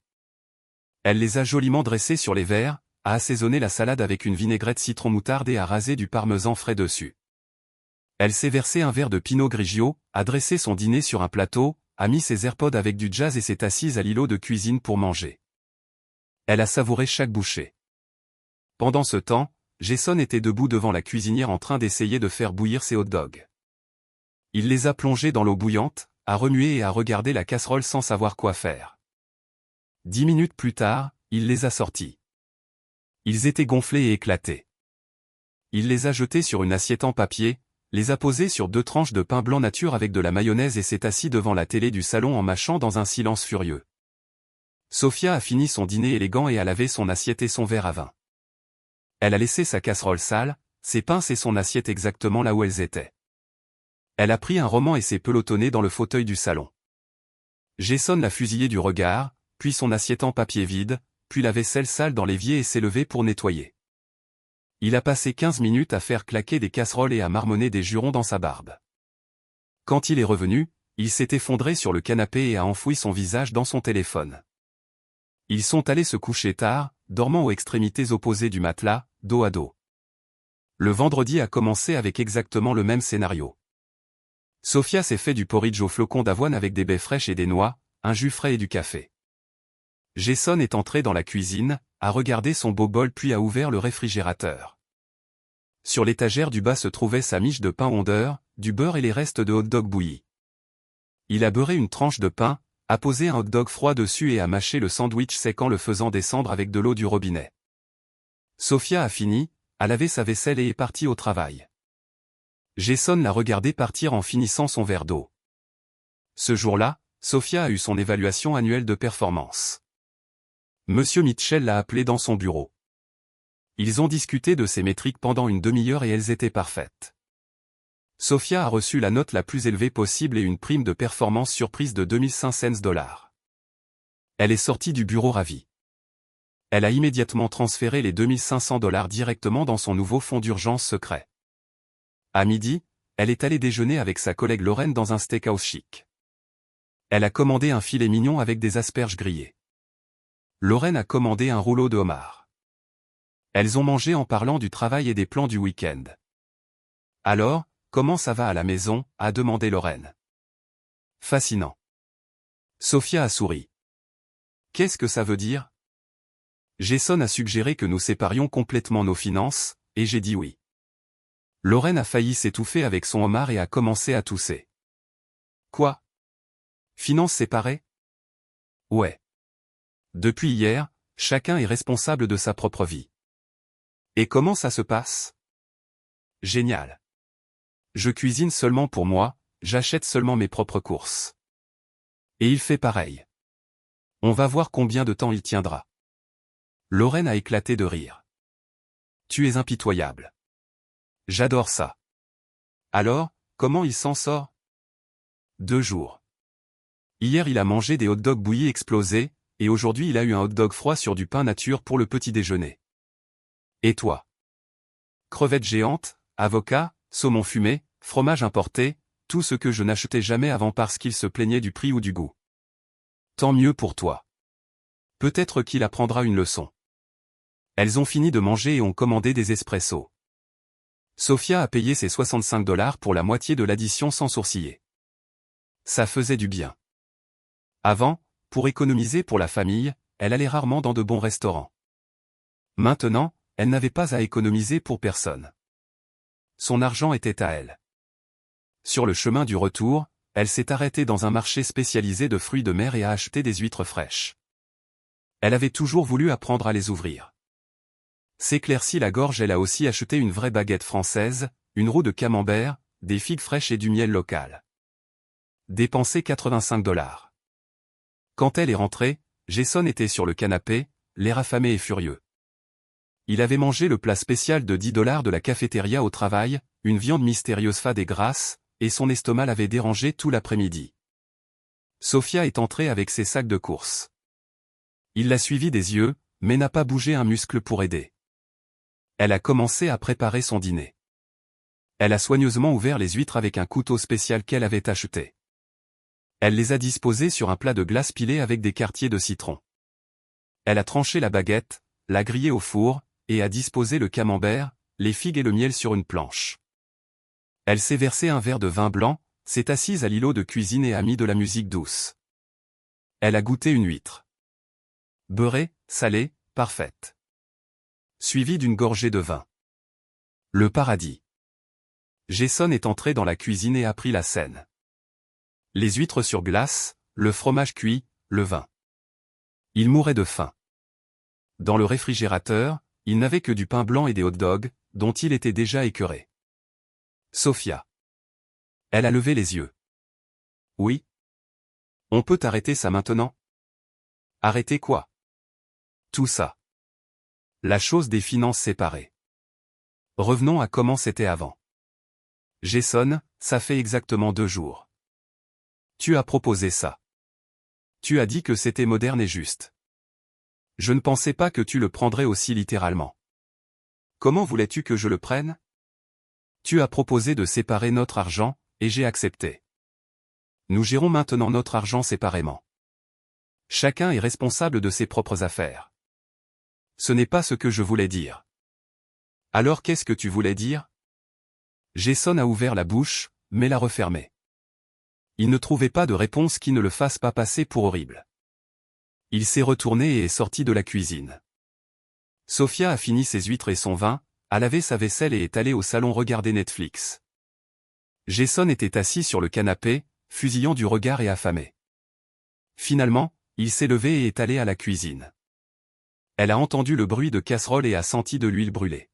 Elle les a joliment dressées sur les verres, a assaisonné la salade avec une vinaigrette citron moutarde et a rasé du parmesan frais dessus. Elle s'est versé un verre de Pinot Grigio, a dressé son dîner sur un plateau, a mis ses AirPods avec du jazz et s'est assise à l'îlot de cuisine pour manger. Elle a savouré chaque bouchée. Pendant ce temps, Jason était debout devant la cuisinière en train d'essayer de faire bouillir ses hot dogs. Il les a plongés dans l'eau bouillante, a remué et a regardé la casserole sans savoir quoi faire. 10 minutes plus tard, il les a sortis. Ils étaient gonflés et éclatés. Il les a jetés sur une assiette en papier, les a posés sur 2 tranches de pain blanc nature avec de la mayonnaise et s'est assis devant la télé du salon en mâchant dans un silence furieux. Sophia a fini son dîner élégant et a lavé son assiette et son verre à vin. Elle a laissé sa casserole sale, ses pinces et son assiette exactement là où elles étaient. Elle a pris un roman et s'est pelotonnée dans le fauteuil du salon. Jason l'a fusillé du regard, puis son assiette en papier vide, puis la vaisselle sale dans l'évier et s'est levé pour nettoyer. Il a passé 15 minutes à faire claquer des casseroles et à marmonner des jurons dans sa barbe. Quand il est revenu, il s'est effondré sur le canapé et a enfoui son visage dans son téléphone. Ils sont allés se coucher tard, dormant aux extrémités opposées du matelas, dos à dos. Le vendredi a commencé avec exactement le même scénario. Sophia s'est fait du porridge aux flocons d'avoine avec des baies fraîches et des noix, un jus frais et du café. Jason est entré dans la cuisine, a regardé son beau bol puis a ouvert le réfrigérateur. Sur l'étagère du bas se trouvait sa miche de pain Wonder, du beurre et les restes de hot-dog bouillis. Il a beurré une tranche de pain, a posé un hot-dog froid dessus et a mâché le sandwich sec en le faisant descendre avec de l'eau du robinet. Sophia a fini, a lavé sa vaisselle et est partie au travail. Jason l'a regardé partir en finissant son verre d'eau. Ce jour-là, Sophia a eu son évaluation annuelle de performance. Monsieur Mitchell l'a appelée dans son bureau. Ils ont discuté de ses métriques pendant une demi-heure et elles étaient parfaites. Sophia a reçu la note la plus élevée possible et une prime de performance surprise de $2500. Elle est sortie du bureau ravie. Elle a immédiatement transféré les $2500 directement dans son nouveau fonds d'urgence secret. À midi, elle est allée déjeuner avec sa collègue Lorraine dans un steakhouse chic. Elle a commandé un filet mignon avec des asperges grillées. Lorraine a commandé un rouleau de homard. Elles ont mangé en parlant du travail et des plans du week-end. Alors, comment ça va à la maison, a demandé Lorraine. Fascinant. Sophia a souri. Qu'est-ce que ça veut dire? Jason a suggéré que nous séparions complètement nos finances, et j'ai dit oui. Lorraine a failli s'étouffer avec son homard et a commencé à tousser. Quoi? Finances séparées? Ouais. Depuis hier, chacun est responsable de sa propre vie. Et comment ça se passe? Génial. Je cuisine seulement pour moi, j'achète seulement mes propres courses. Et il fait pareil. On va voir combien de temps il tiendra. Lorraine a éclaté de rire. Tu es impitoyable. J'adore ça. Alors, comment il s'en sort? 2 jours. Hier il a mangé des hot-dogs bouillis explosés, et aujourd'hui il a eu un hot-dog froid sur du pain nature pour le petit déjeuner. Et toi? Crevettes géantes, avocats, saumon fumé, fromage importé, tout ce que je n'achetais jamais avant parce qu'il se plaignait du prix ou du goût. Tant mieux pour toi. Peut-être qu'il apprendra une leçon. Elles ont fini de manger et ont commandé des espressos. Sophia a payé ses $65 pour la moitié de l'addition sans sourciller. Ça faisait du bien. Avant, pour économiser pour la famille, elle allait rarement dans de bons restaurants. Maintenant, elle n'avait pas à économiser pour personne. Son argent était à elle. Sur le chemin du retour, elle s'est arrêtée dans un marché spécialisé de fruits de mer et a acheté des huîtres fraîches. Elle avait toujours voulu apprendre à les ouvrir. S'éclaircit la gorge, elle a aussi acheté une vraie baguette française, une roue de camembert, des figues fraîches et du miel local. Dépensé $85. Quand elle est rentrée, Jason était sur le canapé, l'air affamé et furieux. Il avait mangé le plat spécial de $10 de la cafétéria au travail, une viande mystérieuse fade et grasse, et son estomac l'avait dérangé tout l'après-midi. Sophia est entrée avec ses sacs de course. Il l'a suivie des yeux, mais n'a pas bougé un muscle pour aider. Elle a commencé à préparer son dîner. Elle a soigneusement ouvert les huîtres avec un couteau spécial qu'elle avait acheté. Elle les a disposées sur un plat de glace pilée avec des quartiers de citron. Elle a tranché la baguette, l'a grillée au four, et a disposé le camembert, les figues et le miel sur une planche. Elle s'est versé un verre de vin blanc, s'est assise à l'îlot de cuisine et a mis de la musique douce. Elle a goûté une huître. Beurrée, salée, parfaite. Suivie d'une gorgée de vin. Le paradis. Jason est entré dans la cuisine et a pris la scène. Les huîtres sur glace, le fromage cuit, le vin. Il mourait de faim. Dans le réfrigérateur, il n'avait que du pain blanc et des hot-dogs, dont il était déjà écœuré. Sophia. Elle a levé les yeux. Oui. On peut arrêter ça maintenant? Arrêter quoi? Tout ça. La chose des finances séparées. Revenons à comment c'était avant. Jason, ça fait exactement 2 jours. Tu as proposé ça. Tu as dit que c'était moderne et juste. Je ne pensais pas que tu le prendrais aussi littéralement. Comment voulais-tu que je le prenne? Tu as proposé de séparer notre argent, et j'ai accepté. Nous gérons maintenant notre argent séparément. Chacun est responsable de ses propres affaires. Ce n'est pas ce que je voulais dire. Alors qu'est-ce que tu voulais dire? Jason a ouvert la bouche, mais l'a refermée. Il ne trouvait pas de réponse qui ne le fasse pas passer pour horrible. Il s'est retourné et est sorti de la cuisine. Sophia a fini ses huîtres et son vin, a lavé sa vaisselle et est allée au salon regarder Netflix. Jason était assis sur le canapé, fusillant du regard et affamé. Finalement, il s'est levé et est allé à la cuisine. Elle a entendu le bruit de casserole et a senti de l'huile brûlée.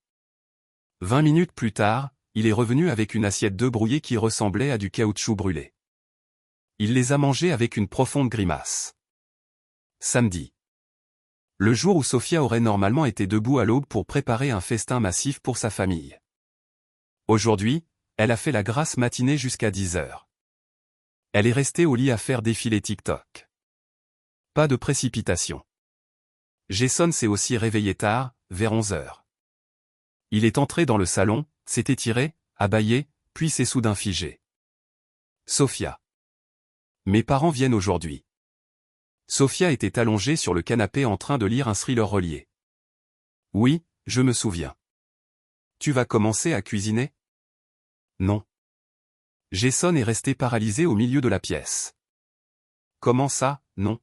20 minutes plus tard, il est revenu avec une assiette d'œufs brouillés qui ressemblait à du caoutchouc brûlé. Il les a mangés avec une profonde grimace. Samedi. Le jour où Sophia aurait normalement été debout à l'aube pour préparer un festin massif pour sa famille. Aujourd'hui, elle a fait la grasse matinée jusqu'à 10 heures. Elle est restée au lit à faire défiler TikTok. Pas de précipitation. Jason s'est aussi réveillé tard, vers 11 heures. Il est entré dans le salon, s'est étiré, a bâillé, puis s'est soudain figé. Sophia. Mes parents viennent aujourd'hui. Sophia était allongée sur le canapé en train de lire un thriller relié. Oui, je me souviens. Tu vas commencer à cuisiner? Non. Jason est resté paralysé au milieu de la pièce. Comment ça, non?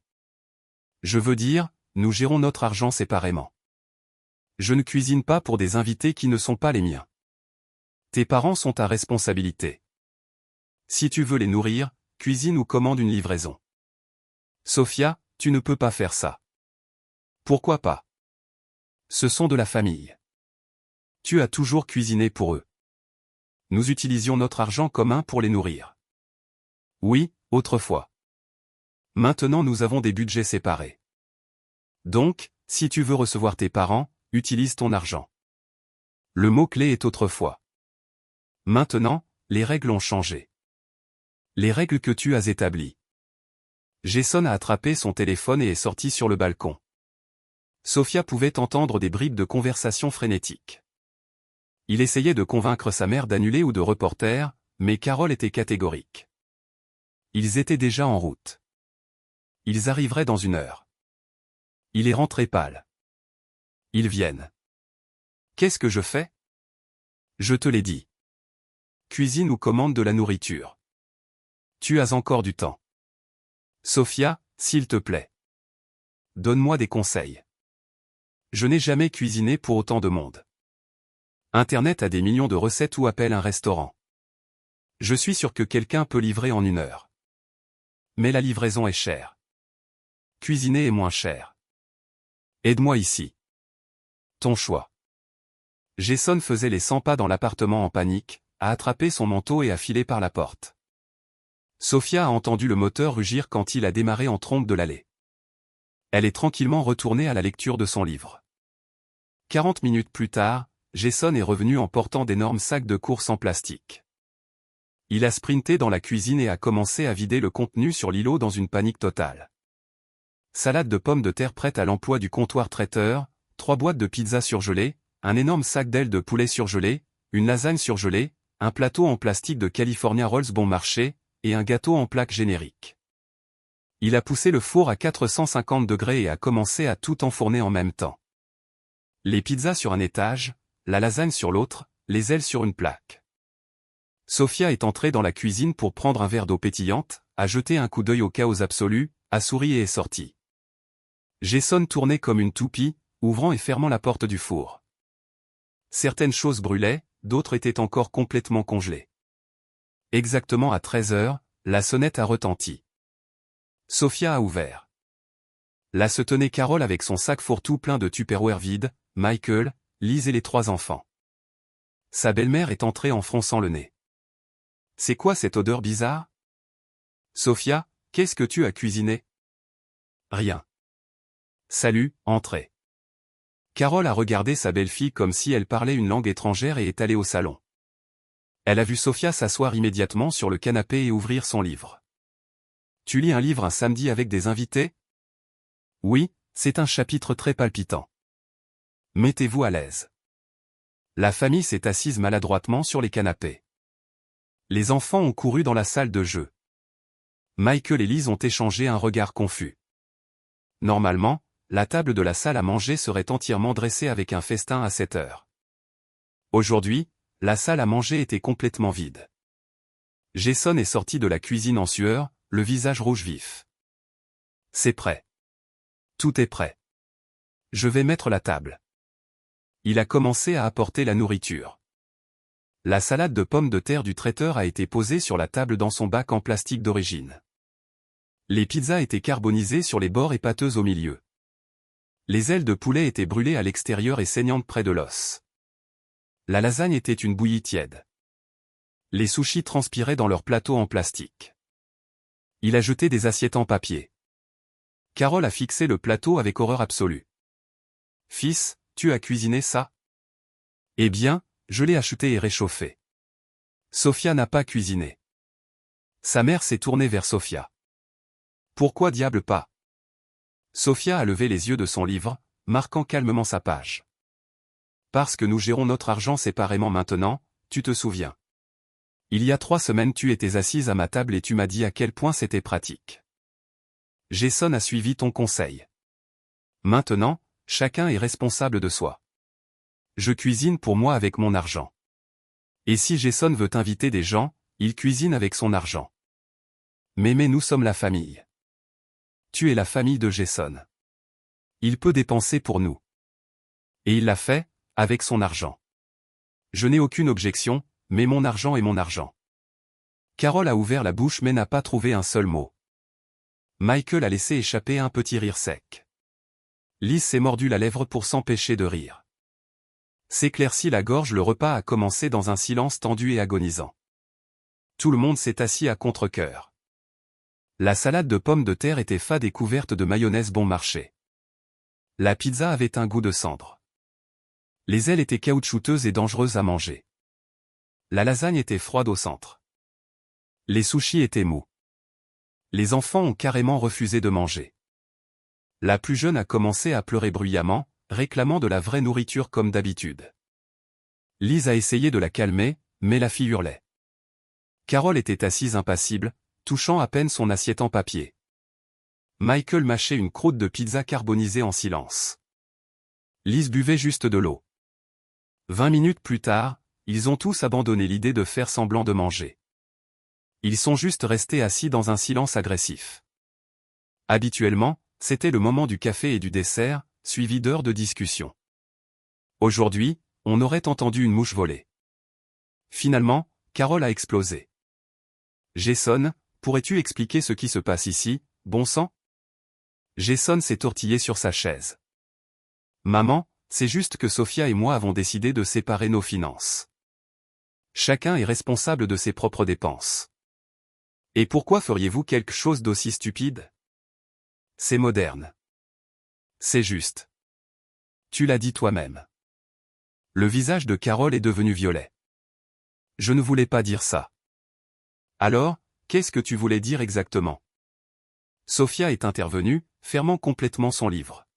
Je veux dire, nous gérons notre argent séparément. Je ne cuisine pas pour des invités qui ne sont pas les miens. Tes parents sont ta responsabilité. Si tu veux les nourrir, cuisine ou commande une livraison. Sophia, tu ne peux pas faire ça. Pourquoi pas? Ce sont de la famille. Tu as toujours cuisiné pour eux. Nous utilisions notre argent commun pour les nourrir. Oui, autrefois. Maintenant nous avons des budgets séparés. Donc, si tu veux recevoir tes parents, utilise ton argent. Le mot-clé est autrefois. Maintenant, les règles ont changé. Les règles que tu as établies. Jason a attrapé son téléphone et est sorti sur le balcon. Sophia pouvait entendre des bribes de conversation frénétiques. Il essayait de convaincre sa mère d'annuler ou de reporter, mais Carole était catégorique. Ils étaient déjà en route. Ils arriveraient dans 1 heure. Il est rentré pâle. Ils viennent. Qu'est-ce que je fais? Je te l'ai dit. Cuisine ou commande de la nourriture. Tu as encore du temps. Sophia, s'il te plaît. Donne-moi des conseils. Je n'ai jamais cuisiné pour autant de monde. Internet a des millions de recettes ou appelle un restaurant. Je suis sûr que quelqu'un peut livrer en 1 heure. Mais la livraison est chère. Cuisiner est moins cher. Aide-moi ici. Ton choix. Jason faisait les 100 pas dans l'appartement en panique, a attrapé son manteau et a filé par la porte. Sophia a entendu le moteur rugir quand il a démarré en trombe de l'allée. Elle est tranquillement retournée à la lecture de son livre. 40 minutes plus tard, Jason est revenu en portant d'énormes sacs de courses en plastique. Il a sprinté dans la cuisine et a commencé à vider le contenu sur l'îlot dans une panique totale. Salade de pommes de terre prête à l'emploi du comptoir traiteur, 3 boîtes de pizza surgelées, un énorme sac d'ailes de poulet surgelées, une lasagne surgelée, un plateau en plastique de California Rolls bon marché, et un gâteau en plaque générique. Il a poussé le four à 450 degrés et a commencé à tout enfourner en même temps. Les pizzas sur un étage, la lasagne sur l'autre, les ailes sur une plaque. Sophia est entrée dans la cuisine pour prendre un verre d'eau pétillante, a jeté un coup d'œil au chaos absolu, a souri et est sorti. Jason tournait comme une toupie, ouvrant et fermant la porte du four. Certaines choses brûlaient, d'autres étaient encore complètement congelées. Exactement à 13 heures, la sonnette a retenti. Sophia a ouvert. Là se tenait Carole avec son sac fourre-tout plein de Tupperware vides, Michael, Lise et les 3 enfants. Sa belle-mère est entrée en fronçant le nez. C'est quoi cette odeur bizarre? Sophia, qu'est-ce que tu as cuisiné? Rien. Salut, entrez. Carole a regardé sa belle-fille comme si elle parlait une langue étrangère et est allée au salon. Elle a vu Sophia s'asseoir immédiatement sur le canapé et ouvrir son livre. Tu lis un livre un samedi avec des invités? Oui, c'est un chapitre très palpitant. Mettez-vous à l'aise. La famille s'est assise maladroitement sur les canapés. Les enfants ont couru dans la salle de jeu. Michael et Lise ont échangé un regard confus. Normalement, la table de la salle à manger serait entièrement dressée avec un festin à 7 heures. Aujourd'hui, la salle à manger était complètement vide. Jason est sorti de la cuisine en sueur, le visage rouge vif. C'est prêt. Tout est prêt. Je vais mettre la table. Il a commencé à apporter la nourriture. La salade de pommes de terre du traiteur a été posée sur la table dans son bac en plastique d'origine. Les pizzas étaient carbonisées sur les bords et pâteuses au milieu. Les ailes de poulet étaient brûlées à l'extérieur et saignantes près de l'os. La lasagne était une bouillie tiède. Les sushis transpiraient dans leur plateau en plastique. Il a jeté des assiettes en papier. Carole a fixé le plateau avec horreur absolue. « Fils, tu as cuisiné ça ? » « Eh bien, je l'ai acheté et réchauffé. » Sophia n'a pas cuisiné. Sa mère s'est tournée vers Sophia. « Pourquoi diable pas ?» Sophia a levé les yeux de son livre, marquant calmement sa page. « Parce que nous gérons notre argent séparément maintenant, tu te souviens. Il y a 3 semaines tu étais assise à ma table et tu m'as dit à quel point c'était pratique. Jason a suivi ton conseil. Maintenant, chacun est responsable de soi. Je cuisine pour moi avec mon argent. Et si Jason veut inviter des gens, il cuisine avec son argent. Mais nous sommes la famille. Tu es la famille de Jason. Il peut dépenser pour nous. Et il l'a fait, avec son argent. Je n'ai aucune objection, mais mon argent est mon argent. » Carole a ouvert la bouche mais n'a pas trouvé un seul mot. Michael a laissé échapper un petit rire sec. Liz s'est mordu la lèvre pour s'empêcher de rire. S'éclaircit la gorge, le repas a commencé dans un silence tendu et agonisant. Tout le monde s'est assis à contre-cœur. La salade de pommes de terre était fade et couverte de mayonnaise bon marché. La pizza avait un goût de cendre. Les ailes étaient caoutchouteuses et dangereuses à manger. La lasagne était froide au centre. Les sushis étaient mous. Les enfants ont carrément refusé de manger. La plus jeune a commencé à pleurer bruyamment, réclamant de la vraie nourriture comme d'habitude. Liz a essayé de la calmer, mais la fille hurlait. Carole était assise impassible, touchant à peine son assiette en papier. Michael mâchait une croûte de pizza carbonisée en silence. Liz buvait juste de l'eau. 20 minutes plus tard, ils ont tous abandonné l'idée de faire semblant de manger. Ils sont juste restés assis dans un silence agressif. Habituellement, c'était le moment du café et du dessert, suivi d'heures de discussion. Aujourd'hui, on aurait entendu une mouche voler. Finalement, Carole a explosé. « Jason, pourrais-tu expliquer ce qui se passe ici, bon sang ?» Jason s'est tortillé sur sa chaise. « Maman, c'est juste que Sophia et moi avons décidé de séparer nos finances. Chacun est responsable de ses propres dépenses. Et pourquoi feriez-vous quelque chose d'aussi stupide ? C'est moderne. C'est juste. Tu l'as dit toi-même. » Le visage de Carole est devenu violet. « Je ne voulais pas dire ça. » « Alors, qu'est-ce que tu voulais dire exactement ?» Sophia est intervenue, fermant complètement son livre.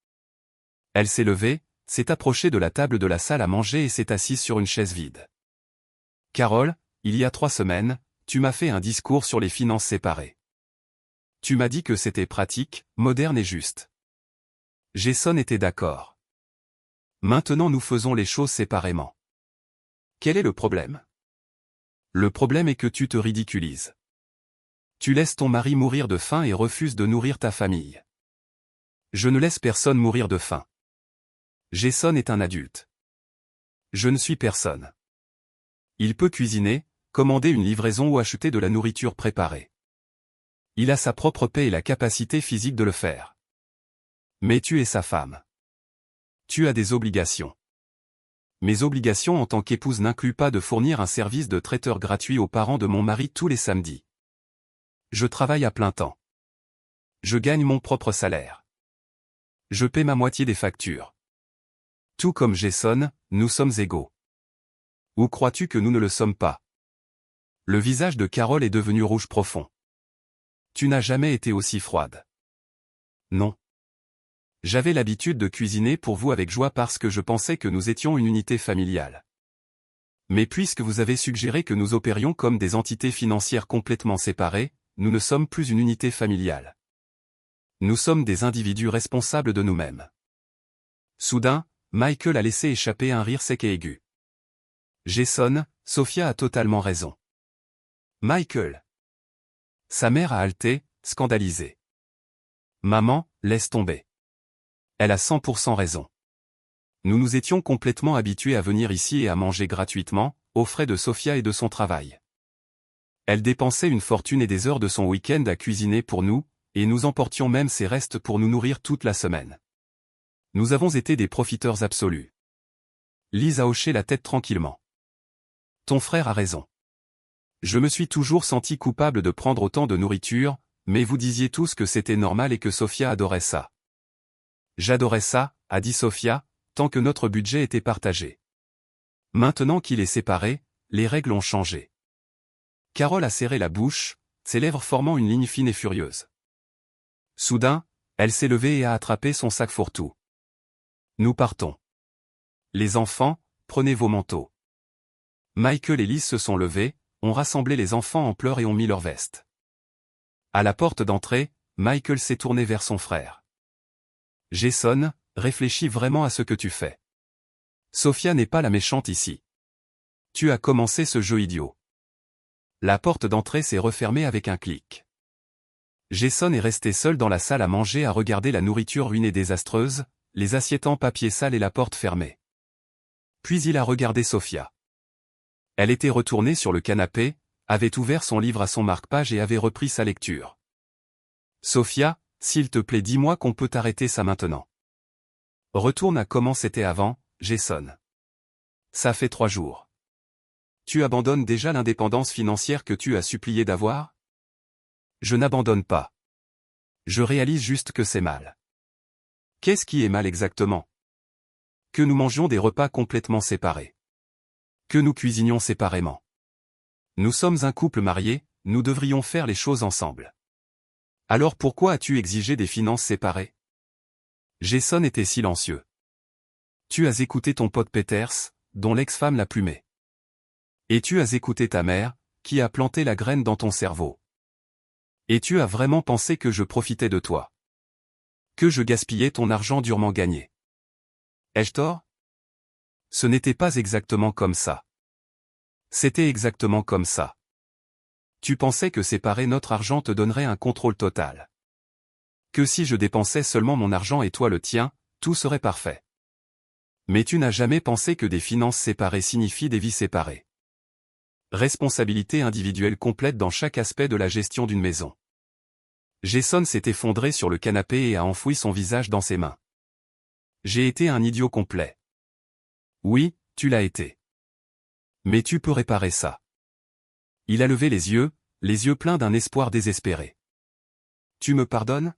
Elle s'est levée, s'est approchée de la table de la salle à manger et s'est assise sur une chaise vide. « Carole, il y a 3 semaines, tu m'as fait un discours sur les finances séparées. Tu m'as dit que c'était pratique, moderne et juste. Jason était d'accord. Maintenant nous faisons les choses séparément. Quel est le problème ? Le problème est que tu te ridiculises. Tu laisses ton mari mourir de faim et refuses de nourrir ta famille. Je ne laisse personne mourir de faim. Jason est un adulte. Je ne suis personne. Il peut cuisiner, commander une livraison ou acheter de la nourriture préparée. Il a sa propre paix et la capacité physique de le faire. Mais tu es sa femme. Tu as des obligations. Mes obligations en tant qu'épouse n'incluent pas de fournir un service de traiteur gratuit aux parents de mon mari tous les samedis. Je travaille à plein temps. Je gagne mon propre salaire. Je paie ma moitié des factures. Tout comme Jason, nous sommes égaux. Ou crois-tu que nous ne le sommes pas ? Le visage de Carole est devenu rouge profond. Tu n'as jamais été aussi froide. Non. J'avais l'habitude de cuisiner pour vous avec joie parce que je pensais que nous étions une unité familiale. Mais puisque vous avez suggéré que nous opérions comme des entités financières complètement séparées, nous ne sommes plus une unité familiale. Nous sommes des individus responsables de nous-mêmes. » Soudain, Michael a laissé échapper un rire sec et aigu. « Jason, Sophia a totalement raison. » Michael. Sa mère a haleté, scandalisée. « Maman, laisse tomber. Elle a 100% raison. Nous nous étions complètement habitués à venir ici et à manger gratuitement, aux frais de Sophia et de son travail. Elle dépensait une fortune et des heures de son week-end à cuisiner pour nous, et nous emportions même ses restes pour nous nourrir toute la semaine. Nous avons été des profiteurs absolus. Lise a hoché la tête tranquillement. Ton frère a raison. Je me suis toujours senti coupable de prendre autant de nourriture, mais vous disiez tous que c'était normal et que Sophia adorait ça. J'adorais ça, a dit Sophia, tant que notre budget était partagé. Maintenant qu'il est séparé, les règles ont changé. Carole a serré la bouche, ses lèvres formant une ligne fine et furieuse. Soudain, elle s'est levée et a attrapé son sac fourre-tout. Nous partons. Les enfants, prenez vos manteaux. Michael et Lise se sont levés, ont rassemblé les enfants en pleurs et ont mis leurs vestes. À la porte d'entrée, Michael s'est tourné vers son frère. Jason, réfléchis vraiment à ce que tu fais. Sophia n'est pas la méchante ici. Tu as commencé ce jeu idiot. La porte d'entrée s'est refermée avec un clic. Jason est resté seul dans la salle à manger à regarder la nourriture ruinée désastreuse, les assiettes en papier sale et la porte fermée. Puis il a regardé Sophia. Elle était retournée sur le canapé, avait ouvert son livre à son marque-page et avait repris sa lecture. Sophia, s'il te plaît dis-moi qu'on peut arrêter ça maintenant. Retourne à comment c'était avant, Jason. Ça fait 3 jours. Tu abandonnes déjà l'indépendance financière que tu as supplié d'avoir? Je n'abandonne pas. Je réalise juste que c'est mal. Qu'est-ce qui est mal exactement? Que nous mangions des repas complètement séparés. Que nous cuisinions séparément. Nous sommes un couple marié, nous devrions faire les choses ensemble. Alors pourquoi as-tu exigé des finances séparées? Jason était silencieux. Tu as écouté ton pote Peters, dont l'ex-femme l'a plumé. Et tu as écouté ta mère, qui a planté la graine dans ton cerveau. Et tu as vraiment pensé que je profitais de toi. Que je gaspillais ton argent durement gagné. Ai-je tort? Ce n'était pas exactement comme ça. C'était exactement comme ça. Tu pensais que séparer notre argent te donnerait un contrôle total. Que si je dépensais seulement mon argent et toi le tien, tout serait parfait. Mais tu n'as jamais pensé que des finances séparées signifient des vies séparées. Responsabilité individuelle complète dans chaque aspect de la gestion d'une maison. Jason s'est effondré sur le canapé et a enfoui son visage dans ses mains. J'ai été un idiot complet. Oui, tu l'as été. Mais tu peux réparer ça. Il a levé les yeux pleins d'un espoir désespéré. Tu me pardonnes?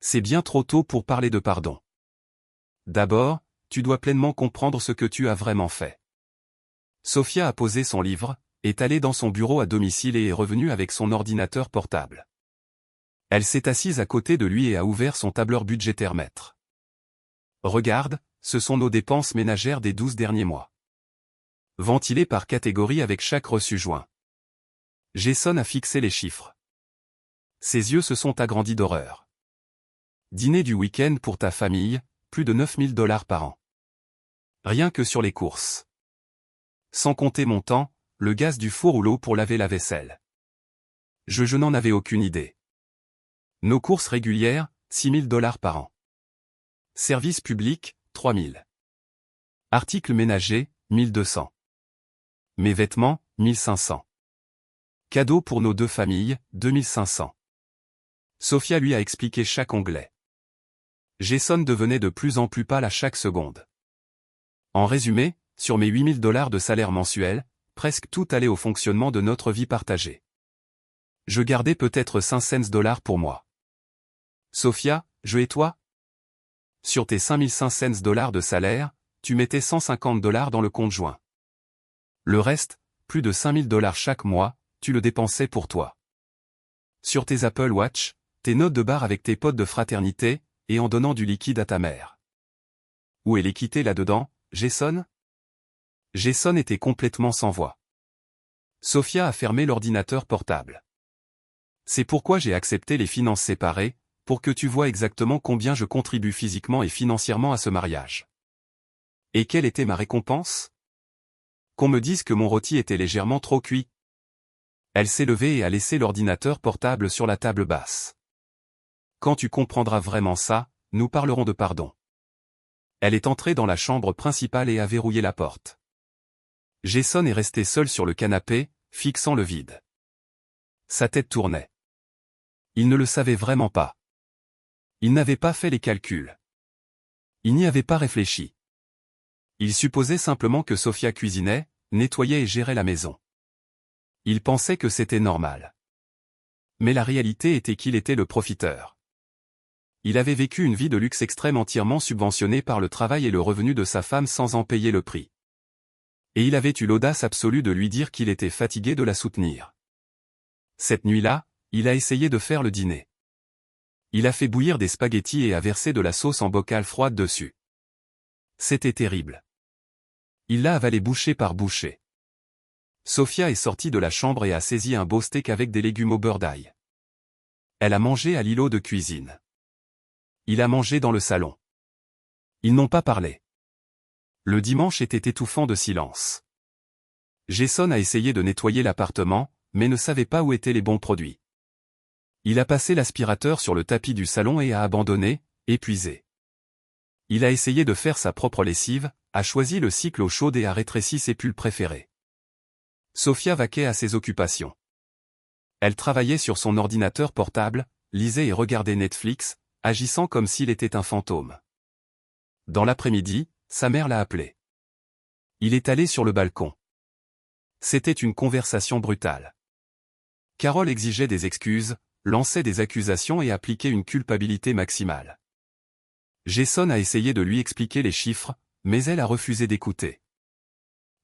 C'est bien trop tôt pour parler de pardon. D'abord, tu dois pleinement comprendre ce que tu as vraiment fait. Sophia a posé son livre, est allée dans son bureau à domicile et est revenue avec son ordinateur portable. Elle s'est assise à côté de lui et a ouvert son tableur budgétaire maître. Regarde, ce sont nos dépenses ménagères des 12 derniers mois. Ventilées par catégorie avec chaque reçu joint. Jason a fixé les chiffres. Ses yeux se sont agrandis d'horreur. Dîner du week-end pour ta famille, plus de 9 000 $ par an. Rien que sur les courses. Sans compter mon temps, le gaz du four ou l'eau pour laver la vaisselle. Je n'en avais aucune idée. Nos courses régulières, 6 000 $ par an. Services publics, 3 000. Articles ménagers, 1 200. Mes vêtements, 1 500. Cadeaux pour nos 2 familles, 2 500. Sophia lui a expliqué chaque onglet. Jason devenait de plus en plus pâle à chaque seconde. En résumé, sur mes 8 000 $ de salaire mensuel, presque tout allait au fonctionnement de notre vie partagée. Je gardais peut-être 5 cents $ pour moi. Sophia, je et toi? Sur tes 5 500 $ de salaire, tu mettais 150 $ dans le compte joint. Le reste, plus de 5 000 $ chaque mois, tu le dépensais pour toi. Sur tes Apple Watch, tes notes de bar avec tes potes de fraternité, et en donnant du liquide à ta mère. Où est l'équité là-dedans, Jason? Jason était complètement sans voix. Sophia a fermé l'ordinateur portable. C'est pourquoi j'ai accepté les finances séparées, pour que tu vois exactement combien je contribue physiquement et financièrement à ce mariage. Et quelle était ma récompense? Qu'on me dise que mon rôti était légèrement trop cuit. Elle s'est levée et a laissé l'ordinateur portable sur la table basse. Quand tu comprendras vraiment ça, nous parlerons de pardon. Elle est entrée dans la chambre principale et a verrouillé la porte. Jason est resté seul sur le canapé, fixant le vide. Sa tête tournait. Il ne le savait vraiment pas. Il n'avait pas fait les calculs. Il n'y avait pas réfléchi. Il supposait simplement que Sofia cuisinait, nettoyait et gérait la maison. Il pensait que c'était normal. Mais la réalité était qu'il était le profiteur. Il avait vécu une vie de luxe extrême entièrement subventionnée par le travail et le revenu de sa femme sans en payer le prix. Et il avait eu l'audace absolue de lui dire qu'il était fatigué de la soutenir. Cette nuit-là, il a essayé de faire le dîner. Il a fait bouillir des spaghettis et a versé de la sauce en bocal froide dessus. C'était terrible. Il l'a avalé bouchée par bouchée. Sofia est sortie de la chambre et a saisi un beau steak avec des légumes au beurre d'ail. Elle a mangé à l'îlot de cuisine. Il a mangé dans le salon. Ils n'ont pas parlé. Le dimanche était étouffant de silence. Jason a essayé de nettoyer l'appartement, mais ne savait pas où étaient les bons produits. Il a passé l'aspirateur sur le tapis du salon et a abandonné, épuisé. Il a essayé de faire sa propre lessive, a choisi le cycle eau chaude et a rétréci ses pulls préférés. Sofia vaquait à ses occupations. Elle travaillait sur son ordinateur portable, lisait et regardait Netflix, agissant comme s'il était un fantôme. Dans l'après-midi, sa mère l'a appelé. Il est allé sur le balcon. C'était une conversation brutale. Carole exigeait des excuses, lançait des accusations et appliquait une culpabilité maximale. Jason a essayé de lui expliquer les chiffres, mais elle a refusé d'écouter.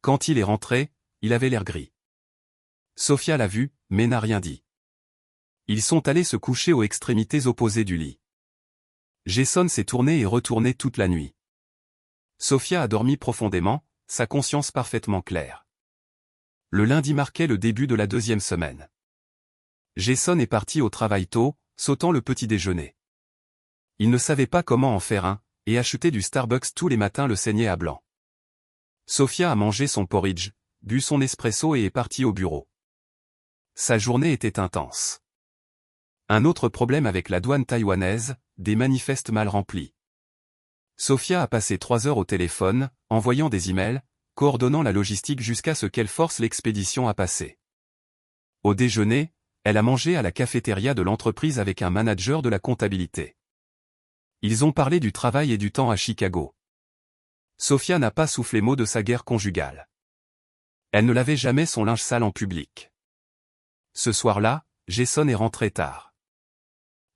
Quand il est rentré, il avait l'air gris. Sofia l'a vu, mais n'a rien dit. Ils sont allés se coucher aux extrémités opposées du lit. Jason s'est tourné et retourné toute la nuit. Sofia a dormi profondément, sa conscience parfaitement claire. Le lundi marquait le début de la 2e semaine. Jason est parti au travail tôt, sautant le petit déjeuner. Il ne savait pas comment en faire un, et acheter du Starbucks tous les matins le saignait à blanc. Sofia a mangé son porridge, bu son espresso et est partie au bureau. Sa journée était intense. Un autre problème avec la douane taïwanaise, des manifestes mal remplis. Sofia a passé 3 heures au téléphone, envoyant des emails, coordonnant la logistique jusqu'à ce qu'elle force l'expédition à passer. Au déjeuner, elle a mangé à la cafétéria de l'entreprise avec un manager de la comptabilité. Ils ont parlé du travail et du temps à Chicago. Sofia n'a pas soufflé mot de sa guerre conjugale. Elle ne lavait jamais son linge sale en public. Ce soir-là, Jason est rentré tard.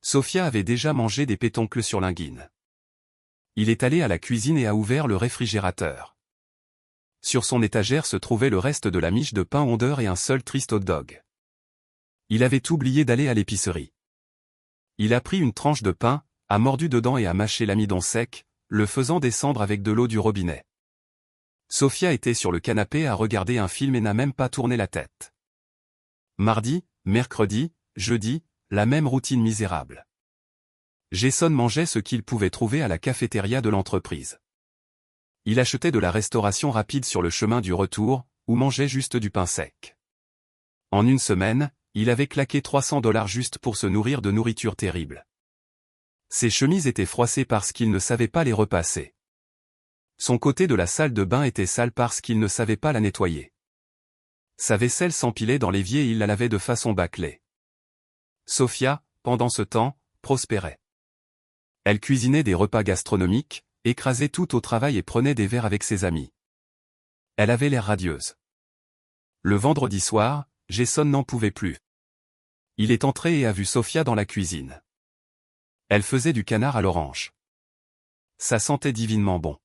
Sofia avait déjà mangé des pétoncles sur linguine. Il est allé à la cuisine et a ouvert le réfrigérateur. Sur son étagère se trouvait le reste de la miche de pain Wonder et un seul triste hot dog. Il avait oublié d'aller à l'épicerie. Il a pris une tranche de pain, a mordu dedans et a mâché l'amidon sec, le faisant descendre avec de l'eau du robinet. Sofia était sur le canapé à regarder un film et n'a même pas tourné la tête. Mardi, mercredi, jeudi, la même routine misérable. Jason mangeait ce qu'il pouvait trouver à la cafétéria de l'entreprise. Il achetait de la restauration rapide sur le chemin du retour, ou mangeait juste du pain sec. En une semaine, il avait claqué $300 juste pour se nourrir de nourriture terrible. Ses chemises étaient froissées parce qu'il ne savait pas les repasser. Son côté de la salle de bain était sale parce qu'il ne savait pas la nettoyer. Sa vaisselle s'empilait dans l'évier et il la lavait de façon bâclée. Sofia, pendant ce temps, prospérait. Elle cuisinait des repas gastronomiques, écrasait tout au travail et prenait des verres avec ses amis. Elle avait l'air radieuse. Le vendredi soir, Jason n'en pouvait plus. Il est entré et a vu Sofia dans la cuisine. Elle faisait du canard à l'orange. Ça sentait divinement bon.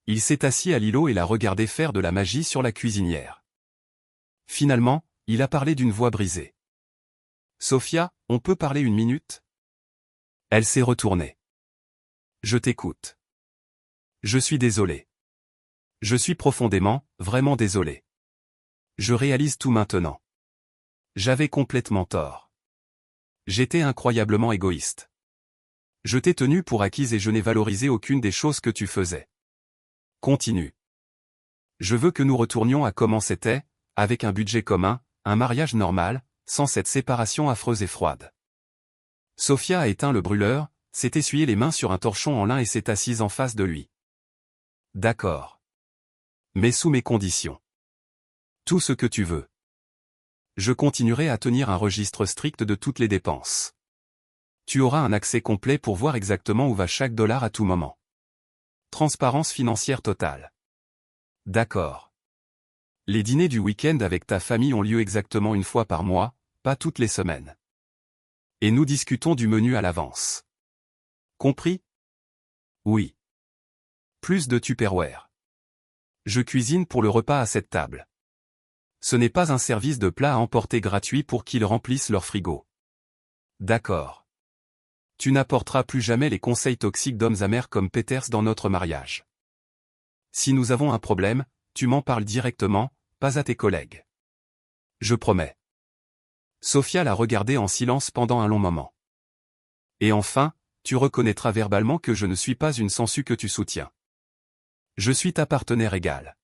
Il s'est assis à l'îlot et l'a regardé faire de la magie sur la cuisinière. Finalement, il a parlé d'une voix brisée. « Sofia, on peut parler une minute ?» Elle s'est retournée. « Je t'écoute. »« Je suis désolé. Je suis profondément, vraiment désolé. Je réalise tout maintenant. J'avais complètement tort. J'étais incroyablement égoïste. Je t'ai tenu pour acquise et je n'ai valorisé aucune des choses que tu faisais. Continue. Je veux que nous retournions à comment c'était, avec un budget commun, un mariage normal, sans cette séparation affreuse et froide. » Sofia a éteint le brûleur, s'est essuyé les mains sur un torchon en lin et s'est assise en face de lui. « D'accord. Mais sous mes conditions. Tout ce que tu veux. » Je continuerai à tenir un registre strict de toutes les dépenses. Tu auras un accès complet pour voir exactement où va chaque dollar à tout moment. Transparence financière totale. D'accord. Les dîners du week-end avec ta famille ont lieu exactement une fois par mois, pas toutes les semaines. Et nous discutons du menu à l'avance. Compris? Oui. Plus de Tupperware. Je cuisine pour le repas à cette table. Ce n'est pas un service de plats à emporter gratuit pour qu'ils remplissent leur frigo. D'accord. Tu n'apporteras plus jamais les conseils toxiques d'hommes amers comme Peters dans notre mariage. Si nous avons un problème, tu m'en parles directement, pas à tes collègues. Je promets. Sophia l'a regardé en silence pendant un long moment. Et enfin, tu reconnaîtras verbalement que je ne suis pas une sangsue que tu soutiens. Je suis ta partenaire égale.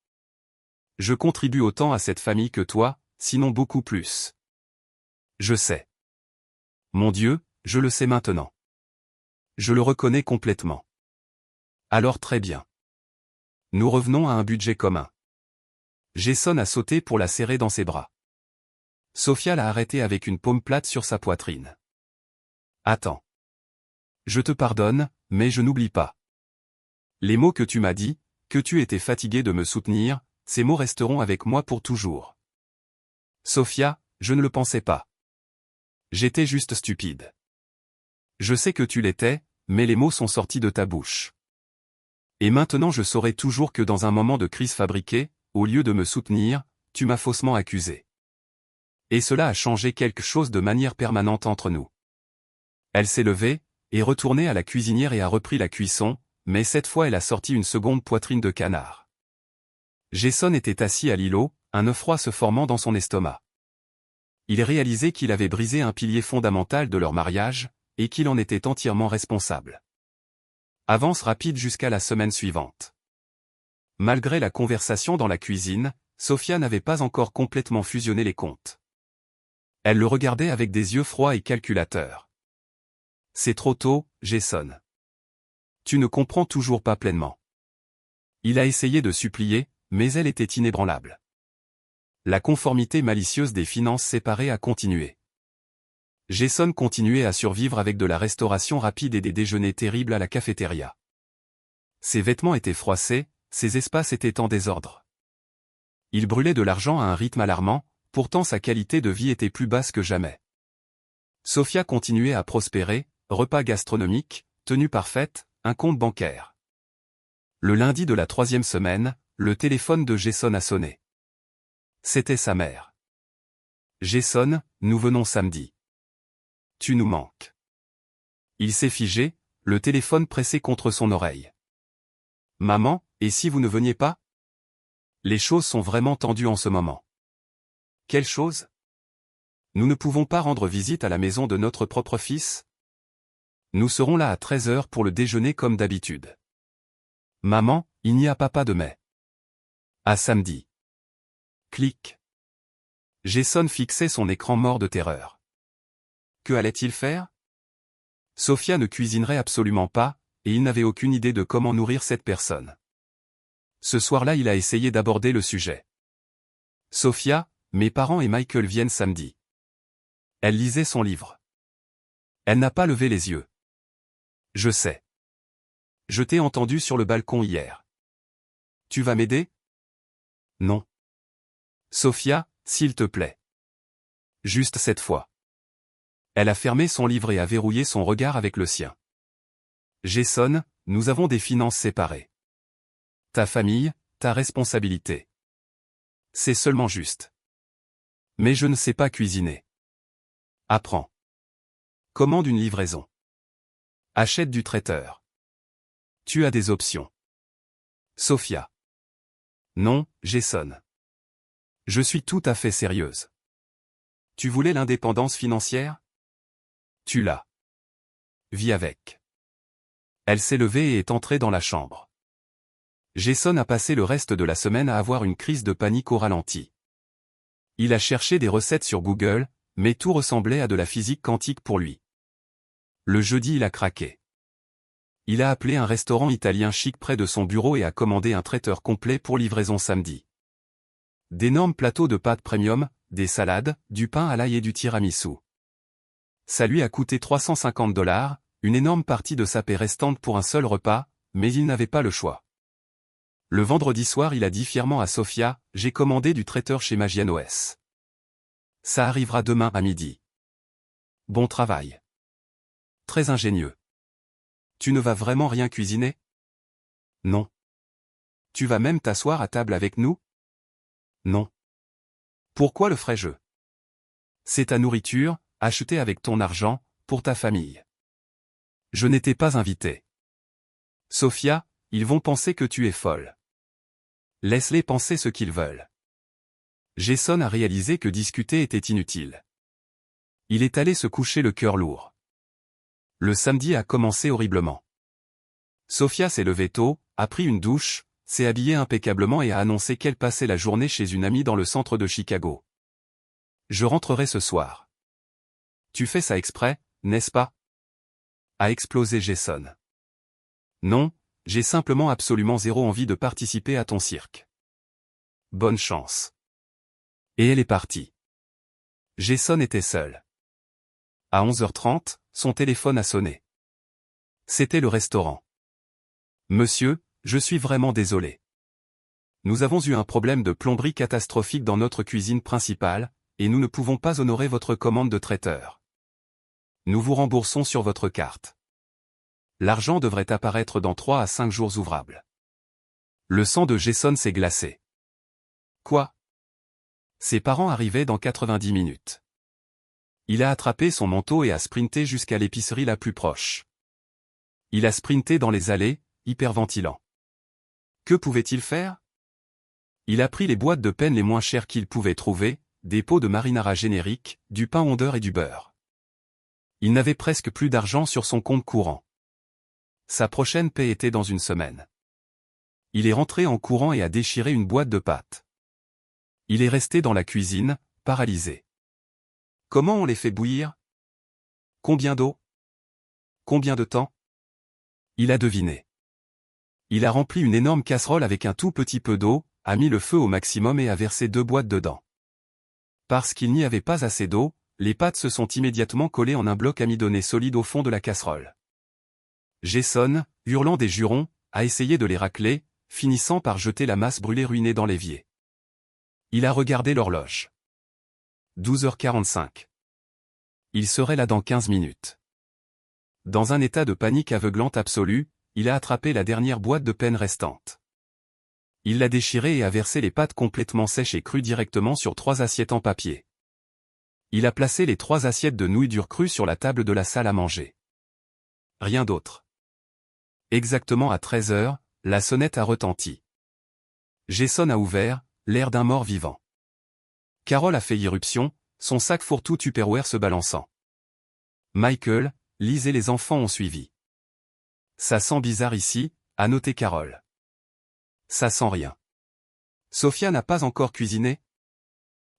Je contribue autant à cette famille que toi, sinon beaucoup plus. Je sais. Mon Dieu, je le sais maintenant. Je le reconnais complètement. Alors très bien. Nous revenons à un budget commun. Jason a sauté pour la serrer dans ses bras. Sophia l'a arrêté avec une paume plate sur sa poitrine. Attends. Je te pardonne, mais je n'oublie pas. Les mots que tu m'as dit, que tu étais fatigué de me soutenir, ces mots resteront avec moi pour toujours. Sophia, je ne le pensais pas. J'étais juste stupide. Je sais que tu l'étais, mais les mots sont sortis de ta bouche. Et maintenant je saurai toujours que dans un moment de crise fabriquée, au lieu de me soutenir, tu m'as faussement accusé. Et cela a changé quelque chose de manière permanente entre nous. Elle s'est levée, est retournée à la cuisinière et a repris la cuisson, mais cette fois elle a sorti une seconde poitrine de canard. Jason était assis à l'îlot, un œuf froid se formant dans son estomac. Il réalisait qu'il avait brisé un pilier fondamental de leur mariage, et qu'il en était entièrement responsable. Avance rapide jusqu'à la semaine suivante. Malgré la conversation dans la cuisine, Sophia n'avait pas encore complètement fusionné les comptes. Elle le regardait avec des yeux froids et calculateurs. C'est trop tôt, Jason. Tu ne comprends toujours pas pleinement. Il a essayé de supplier, mais elle était inébranlable. La conformité malicieuse des finances séparées a continué. Jason continuait à survivre avec de la restauration rapide et des déjeuners terribles à la cafétéria. Ses vêtements étaient froissés, ses espaces étaient en désordre. Il brûlait de l'argent à un rythme alarmant, pourtant sa qualité de vie était plus basse que jamais. Sophia continuait à prospérer, repas gastronomiques, tenue parfaite, un compte bancaire. Le lundi de la 3e semaine, le téléphone de Jason a sonné. C'était sa mère. Jason, nous venons samedi. Tu nous manques. Il s'est figé, le téléphone pressé contre son oreille. Maman, et si vous ne veniez pas? Les choses sont vraiment tendues en ce moment. Quelle chose? Nous ne pouvons pas rendre visite à la maison de notre propre fils? Nous serons là à 13h pour le déjeuner comme d'habitude. Maman, il n'y a pas de mais. À samedi. Clic. Jason fixait son écran mort de terreur. Que allait-il faire? Sophia ne cuisinerait absolument pas, et il n'avait aucune idée de comment nourrir cette personne. Ce soir-là il a essayé d'aborder le sujet. Sophia, mes parents et Michael viennent samedi. Elle lisait son livre. Elle n'a pas levé les yeux. Je sais. Je t'ai entendu sur le balcon hier. Tu vas m'aider? Non. Sophia, s'il te plaît. Juste cette fois. Elle a fermé son livre et a verrouillé son regard avec le sien. Jason, nous avons des finances séparées. Ta famille, ta responsabilité. C'est seulement juste. Mais je ne sais pas cuisiner. Apprends. Commande une livraison. Achète du traiteur. Tu as des options. Sophia. Non, Jason. Je suis tout à fait sérieuse. Tu voulais l'indépendance financière? Tu l'as. Vis avec. Elle s'est levée et est entrée dans la chambre. Jason a passé le reste de la semaine à avoir une crise de panique au ralenti. Il a cherché des recettes sur Google, mais tout ressemblait à de la physique quantique pour lui. Le jeudi il a craqué. Il a appelé un restaurant italien chic près de son bureau et a commandé un traiteur complet pour livraison samedi. D'énormes plateaux de pâtes premium, des salades, du pain à l'ail et du tiramisu. Ça lui a coûté 350 $, une énorme partie de sa paie restante pour un seul repas, mais il n'avait pas le choix. Le vendredi soir il a dit fièrement à Sofia, « J'ai commandé du traiteur chez Magiano's. Ça arrivera demain à midi. » Bon travail. Très ingénieux. Tu ne vas vraiment rien cuisiner? Non. Tu vas même t'asseoir à table avec nous? Non. Pourquoi le ferais-je? C'est ta nourriture, achetée avec ton argent, pour ta famille. Je n'étais pas invité. Sofia, ils vont penser que tu es folle. Laisse-les penser ce qu'ils veulent. Jason a réalisé que discuter était inutile. Il est allé se coucher le cœur lourd. Le samedi a commencé horriblement. Sofia s'est levée tôt, a pris une douche, s'est habillée impeccablement et a annoncé qu'elle passait la journée chez une amie dans le centre de Chicago. Je rentrerai ce soir. Tu fais ça exprès, n'est-ce pas? A explosé Jason. Non, j'ai simplement absolument zéro envie de participer à ton cirque. Bonne chance. Et elle est partie. Jason était seul. À 11h30, son téléphone a sonné. C'était le restaurant. Monsieur, je suis vraiment désolé. Nous avons eu un problème de plomberie catastrophique dans notre cuisine principale, et nous ne pouvons pas honorer votre commande de traiteur. Nous vous remboursons sur votre carte. L'argent devrait apparaître dans 3 à 5 jours ouvrables. Le sang de Jason s'est glacé. Quoi? Ses parents arrivaient dans 90 minutes. Il a attrapé son manteau et a sprinté jusqu'à l'épicerie la plus proche. Il a sprinté dans les allées, hyperventilant. Que pouvait-il faire? Il a pris les boîtes de peine les moins chères qu'il pouvait trouver, des pots de marinara génériques, du pain Wonder et du beurre. Il n'avait presque plus d'argent sur son compte courant. Sa prochaine paie était dans une semaine. Il est rentré en courant et a déchiré une boîte de pâtes. Il est resté dans la cuisine, paralysé. Comment on les fait bouillir? Combien d'eau? Combien de temps? Il a deviné. Il a rempli une énorme casserole avec un tout petit peu d'eau, a mis le feu au maximum et a versé 2 boîtes dedans. Parce qu'il n'y avait pas assez d'eau, les pâtes se sont immédiatement collées en un bloc amidonné solide au fond de la casserole. Jason, hurlant des jurons, a essayé de les racler, finissant par jeter la masse brûlée ruinée dans l'évier. Il a regardé l'horloge. 12h45. Il serait là dans 15 minutes. Dans un état de panique aveuglante absolue, il a attrapé la dernière boîte de peine restante. Il l'a déchirée et a versé les pâtes complètement sèches et crues directement sur 3 assiettes en papier. Il a placé les 3 assiettes de nouilles dures crues sur la table de la salle à manger. Rien d'autre. Exactement à 13h, la sonnette a retenti. Jason a ouvert, l'air d'un mort vivant. Carol a fait irruption, son sac fourre-tout Tupperware se balançant. Michael, Liz et les enfants ont suivi. Ça sent bizarre ici, a noté Carol. Ça sent rien. Sofia n'a pas encore cuisiné?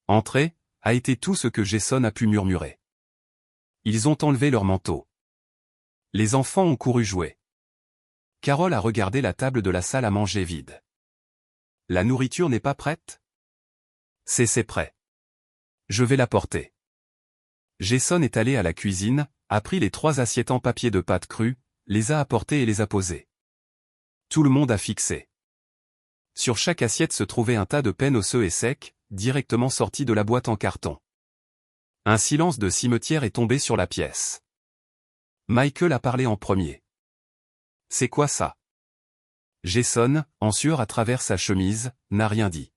Entrez, a été tout ce que Jason a pu murmurer. Ils ont enlevé leur manteau. Les enfants ont couru jouer. Carol a regardé la table de la salle à manger vide. La nourriture n'est pas prête? C'est prêt. Je vais la porter. Jason est allé à la cuisine, a pris les 3 assiettes en papier de pâtes crues, les a apportées et les a posées. Tout le monde a fixé. Sur chaque assiette se trouvait un tas de peine osseux et secs, directement sortis de la boîte en carton. Un silence de cimetière est tombé sur la pièce. Michael a parlé en premier. C'est quoi ça? Jason, en sueur à travers sa chemise, n'a rien dit.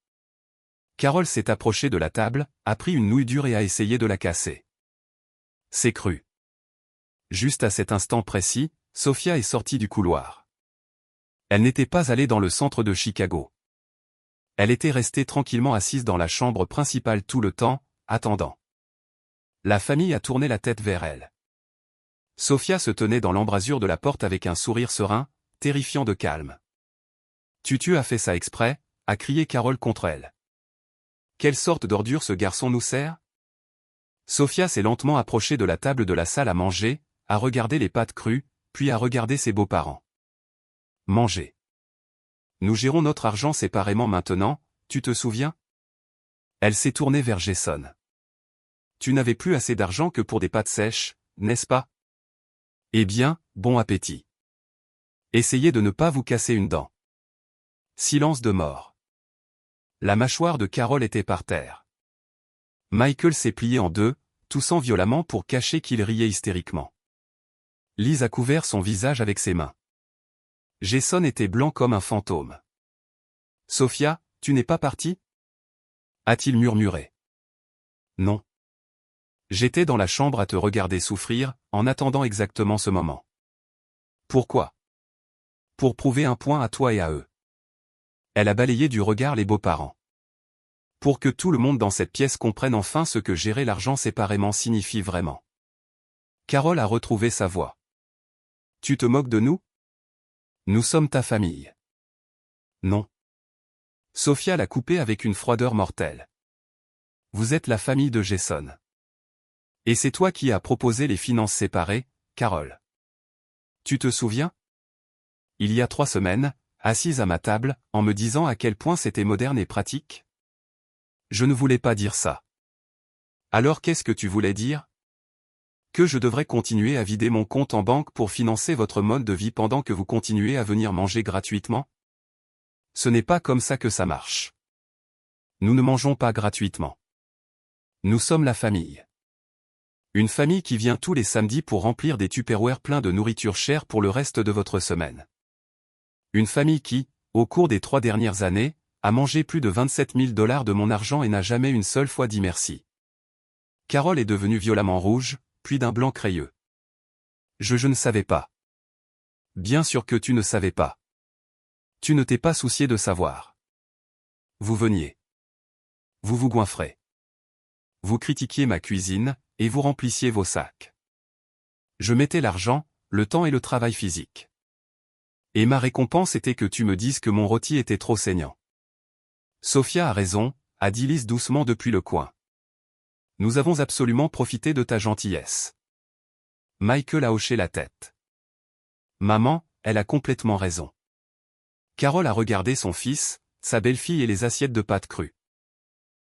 Carol s'est approchée de la table, a pris une nouille dure et a essayé de la casser. C'est cru. Juste à cet instant précis, Sofia est sortie du couloir. Elle n'était pas allée dans le centre de Chicago. Elle était restée tranquillement assise dans la chambre principale tout le temps, attendant. La famille a tourné la tête vers elle. Sofia se tenait dans l'embrasure de la porte avec un sourire serein, terrifiant de calme. Tu as fait ça exprès, a crié Carol contre elle. Quelle sorte d'ordure ce garçon nous sert? Sofia s'est lentement approchée de la table de la salle à manger, a regardé les pâtes crues, puis a regardé ses beaux-parents. Manger. Nous gérons notre argent séparément maintenant, tu te souviens? Elle s'est tournée vers Jason. Tu n'avais plus assez d'argent que pour des pâtes sèches, n'est-ce pas? Eh bien, bon appétit. Essayez de ne pas vous casser une dent. Silence de mort. La mâchoire de Carol était par terre. Michael s'est plié en deux, toussant violemment pour cacher qu'il riait hystériquement. Liz a couvert son visage avec ses mains. Jason était blanc comme un fantôme. Sophia, tu n'es pas partie? A-t-il murmuré. Non. J'étais dans la chambre à te regarder souffrir, en attendant exactement ce moment. Pourquoi? Pour prouver un point à toi et à eux. Elle a balayé du regard les beaux-parents. Pour que tout le monde dans cette pièce comprenne enfin ce que gérer l'argent séparément signifie vraiment. Carol a retrouvé sa voix. Tu te moques de nous? Nous sommes ta famille. Non. Sophia l'a coupé avec une froideur mortelle. Vous êtes la famille de Jason. Et c'est toi qui as proposé les finances séparées, Carol. Tu te souviens? Il y a 3 semaines, assise à ma table, en me disant à quel point c'était moderne et pratique? Je ne voulais pas dire ça. Alors qu'est-ce que tu voulais dire? Que je devrais continuer à vider mon compte en banque pour financer votre mode de vie pendant que vous continuez à venir manger gratuitement? Ce n'est pas comme ça que ça marche. Nous ne mangeons pas gratuitement. Nous sommes la famille. Une famille qui vient tous les samedis pour remplir des Tupperware pleins de nourriture chère pour le reste de votre semaine. Une famille qui, au cours des 3 dernières années, a mangé plus de 27 000 $ de mon argent et n'a jamais une seule fois dit merci. Carol est devenue violemment rouge, puis d'un blanc crayeux. Je ne savais pas. Bien sûr que tu ne savais pas. Tu ne t'es pas soucié de savoir. Vous veniez. Vous vous goinfrez. Vous critiquiez ma cuisine, et vous remplissiez vos sacs. Je mettais l'argent, le temps et le travail physique. Et ma récompense était que tu me dises que mon rôti était trop saignant. Sophia a raison, a dit Liz doucement depuis le coin. Nous avons absolument profité de ta gentillesse. Michael a hoché la tête. Maman, elle a complètement raison. Carol a regardé son fils, sa belle-fille et les assiettes de pâtes crues.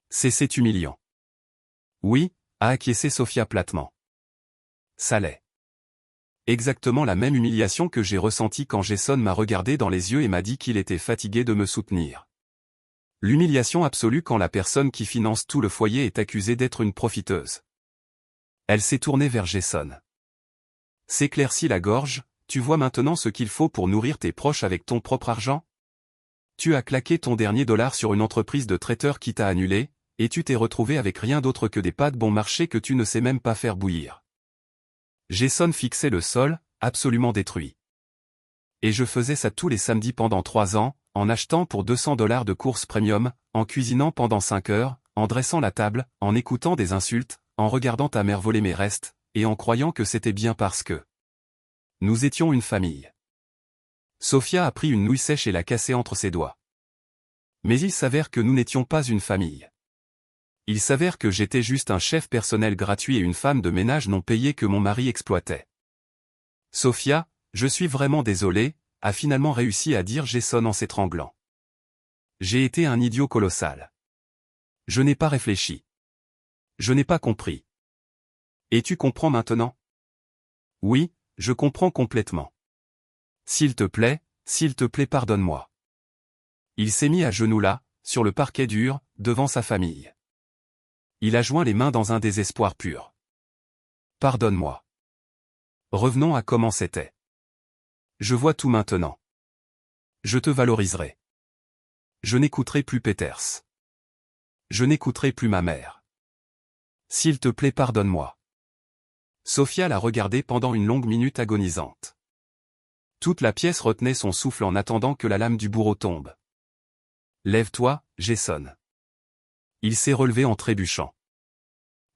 C'est humiliant. Oui, a acquiescé Sophia platement. Ça l'est. Exactement la même humiliation que j'ai ressentie quand Jason m'a regardé dans les yeux et m'a dit qu'il était fatigué de me soutenir. L'humiliation absolue quand la personne qui finance tout le foyer est accusée d'être une profiteuse. Elle s'est tournée vers Jason. S'éclaircit la gorge, tu vois maintenant ce qu'il faut pour nourrir tes proches avec ton propre argent? Tu as claqué ton dernier dollar sur une entreprise de traiteur qui t'a annulé, et tu t'es retrouvé avec rien d'autre que des pâtes bon marché que tu ne sais même pas faire bouillir. Jason fixait le sol, absolument détruit. Et je faisais ça tous les samedis pendant 3 ans, en achetant pour 200 $ de courses premium, en cuisinant pendant 5 heures, en dressant la table, en écoutant des insultes, en regardant ta mère voler mes restes, et en croyant que c'était bien parce que nous étions une famille. Sophia a pris une nouille sèche et l'a cassée entre ses doigts. Mais il s'avère que nous n'étions pas une famille. Il s'avère que j'étais juste un chef personnel gratuit et une femme de ménage non payée que mon mari exploitait. Sophia, je suis vraiment désolé, a finalement réussi à dire Jason en s'étranglant. J'ai été un idiot colossal. Je n'ai pas réfléchi. Je n'ai pas compris. Et tu comprends maintenant? Oui, je comprends complètement. S'il te plaît, pardonne-moi. Il s'est mis à genoux là, sur le parquet dur, devant sa famille. Il a joint les mains dans un désespoir pur. Pardonne-moi. Revenons à comment c'était. Je vois tout maintenant. Je te valoriserai. Je n'écouterai plus Peters. Je n'écouterai plus ma mère. S'il te plaît, pardonne-moi. Sophia l'a regardé pendant une longue minute agonisante. Toute la pièce retenait son souffle en attendant que la lame du bourreau tombe. Lève-toi, Jason. Il s'est relevé en trébuchant.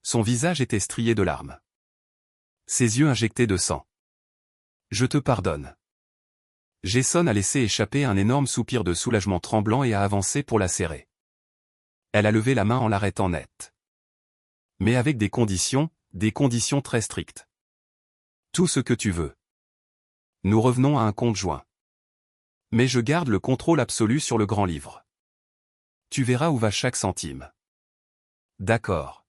Son visage était strié de larmes. Ses yeux injectés de sang. Je te pardonne. Jason a laissé échapper un énorme soupir de soulagement tremblant et a avancé pour la serrer. Elle a levé la main en l'arrêtant net. Mais avec des conditions très strictes. Tout ce que tu veux. Nous revenons à un compte joint. Mais je garde le contrôle absolu sur le grand livre. Tu verras où va chaque centime. D'accord.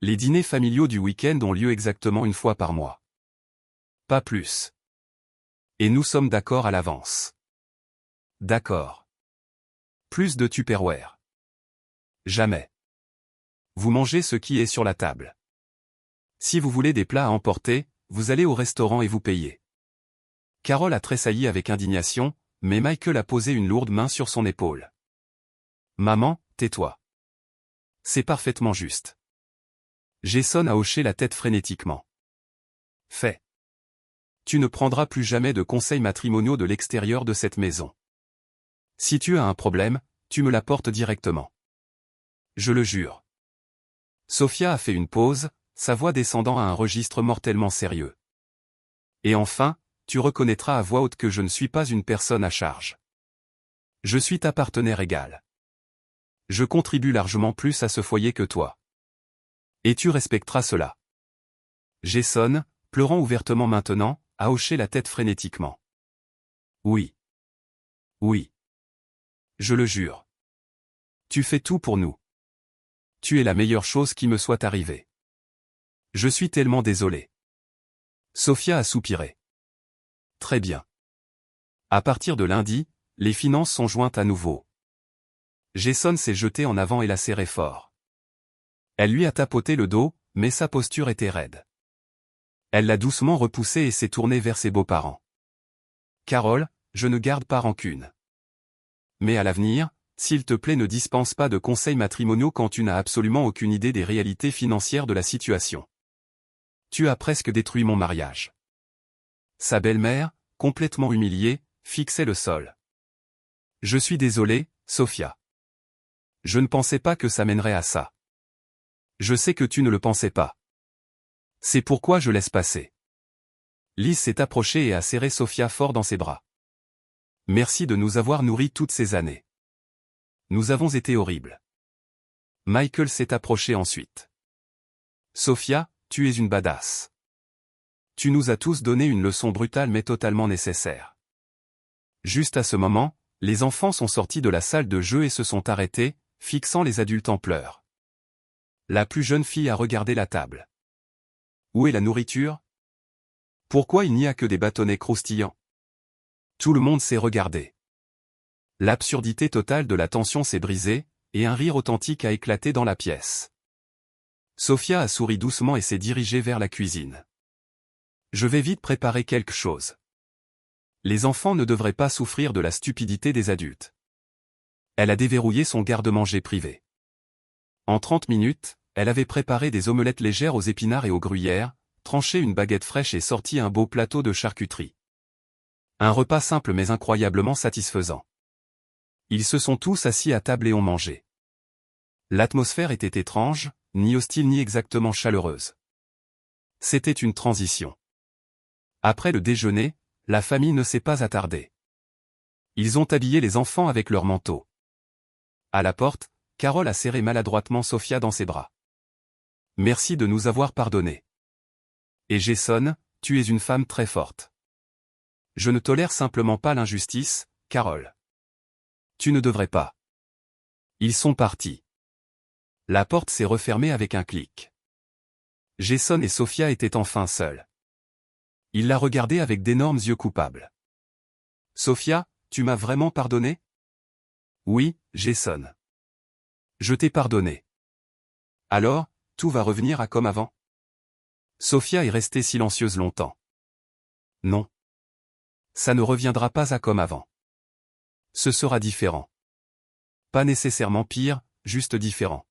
Les dîners familiaux du week-end ont lieu exactement une fois par mois. Pas plus. Et nous sommes d'accord à l'avance. D'accord. Plus de Tupperware. Jamais. Vous mangez ce qui est sur la table. Si vous voulez des plats à emporter, vous allez au restaurant et vous payez. Carole a tressailli avec indignation, mais Michael a posé une lourde main sur son épaule. Maman, tais-toi. C'est parfaitement juste. Jason a hoché la tête frénétiquement. Fait. Tu ne prendras plus jamais de conseils matrimoniaux de l'extérieur de cette maison. Si tu as un problème, tu me l'apportes directement. Je le jure. Sophia a fait une pause, sa voix descendant à un registre mortellement sérieux. Et enfin, tu reconnaîtras à voix haute que je ne suis pas une personne à charge. Je suis ta partenaire égale. Je contribue largement plus à ce foyer que toi. Et tu respecteras cela. Jason, pleurant ouvertement maintenant, a hoché la tête frénétiquement. Oui. Oui. Je le jure. Tu fais tout pour nous. Tu es la meilleure chose qui me soit arrivée. Je suis tellement désolé. Sophia a soupiré. Très bien. À partir de lundi, les finances sont jointes à nouveau. Jason s'est jeté en avant et l'a serré fort. Elle lui a tapoté le dos, mais sa posture était raide. Elle l'a doucement repoussé et s'est tournée vers ses beaux-parents. Carole, je ne garde pas rancune. Mais à l'avenir, s'il te plaît ne dispense pas de conseils matrimoniaux quand tu n'as absolument aucune idée des réalités financières de la situation. Tu as presque détruit mon mariage. Sa belle-mère, complètement humiliée, fixait le sol. Je suis désolé, Sophia. Je ne pensais pas que ça mènerait à ça. Je sais que tu ne le pensais pas. C'est pourquoi je laisse passer. Liz s'est approchée et a serré Sophia fort dans ses bras. Merci de nous avoir nourris toutes ces années. Nous avons été horribles. Michael s'est approché ensuite. Sophia, tu es une badass. Tu nous as tous donné une leçon brutale mais totalement nécessaire. Juste à ce moment, les enfants sont sortis de la salle de jeu et se sont arrêtés, fixant les adultes en pleurs. La plus jeune fille a regardé la table. Où est la nourriture? Pourquoi il n'y a que des bâtonnets croustillants? Tout le monde s'est regardé. L'absurdité totale de la tension s'est brisée, et un rire authentique a éclaté dans la pièce. Sophia a souri doucement et s'est dirigée vers la cuisine. Je vais vite préparer quelque chose. Les enfants ne devraient pas souffrir de la stupidité des adultes. Elle a déverrouillé son garde-manger privé. En 30 minutes, elle avait préparé des omelettes légères aux épinards et aux gruyères, tranché une baguette fraîche et sorti un beau plateau de charcuterie. Un repas simple mais incroyablement satisfaisant. Ils se sont tous assis à table et ont mangé. L'atmosphère était étrange, ni hostile ni exactement chaleureuse. C'était une transition. Après le déjeuner, la famille ne s'est pas attardée. Ils ont habillé les enfants avec leurs manteaux. À la porte, Carole a serré maladroitement Sophia dans ses bras. Merci de nous avoir pardonné. Et Jason, tu es une femme très forte. Je ne tolère simplement pas l'injustice, Carole. Tu ne devrais pas. Ils sont partis. La porte s'est refermée avec un clic. Jason et Sophia étaient enfin seuls. Il l'a regardée avec d'énormes yeux coupables. Sophia, tu m'as vraiment pardonné? Oui, Jason. Je t'ai pardonné. Alors, tout va revenir à comme avant? Sophia est restée silencieuse longtemps. Non. Ça ne reviendra pas à comme avant. Ce sera différent. Pas nécessairement pire, juste différent.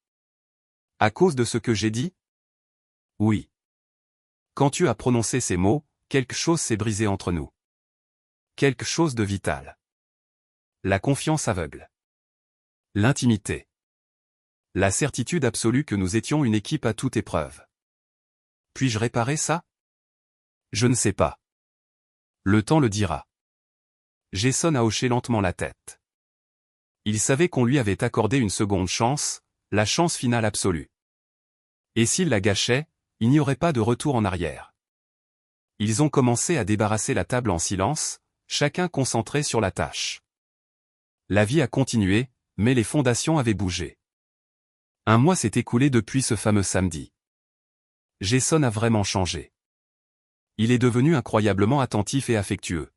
À cause de ce que j'ai dit? Oui. Quand tu as prononcé ces mots, quelque chose s'est brisé entre nous. Quelque chose de vital. La confiance aveugle. L'intimité. La certitude absolue que nous étions une équipe à toute épreuve. Puis-je réparer ça? Je ne sais pas. Le temps le dira. Jason a hoché lentement la tête. Il savait qu'on lui avait accordé une seconde chance, la chance finale absolue. Et s'il la gâchait, il n'y aurait pas de retour en arrière. Ils ont commencé à débarrasser la table en silence, chacun concentré sur la tâche. La vie a continué, mais les fondations avaient bougé. Un mois s'est écoulé depuis ce fameux samedi. Jason a vraiment changé. Il est devenu incroyablement attentif et affectueux.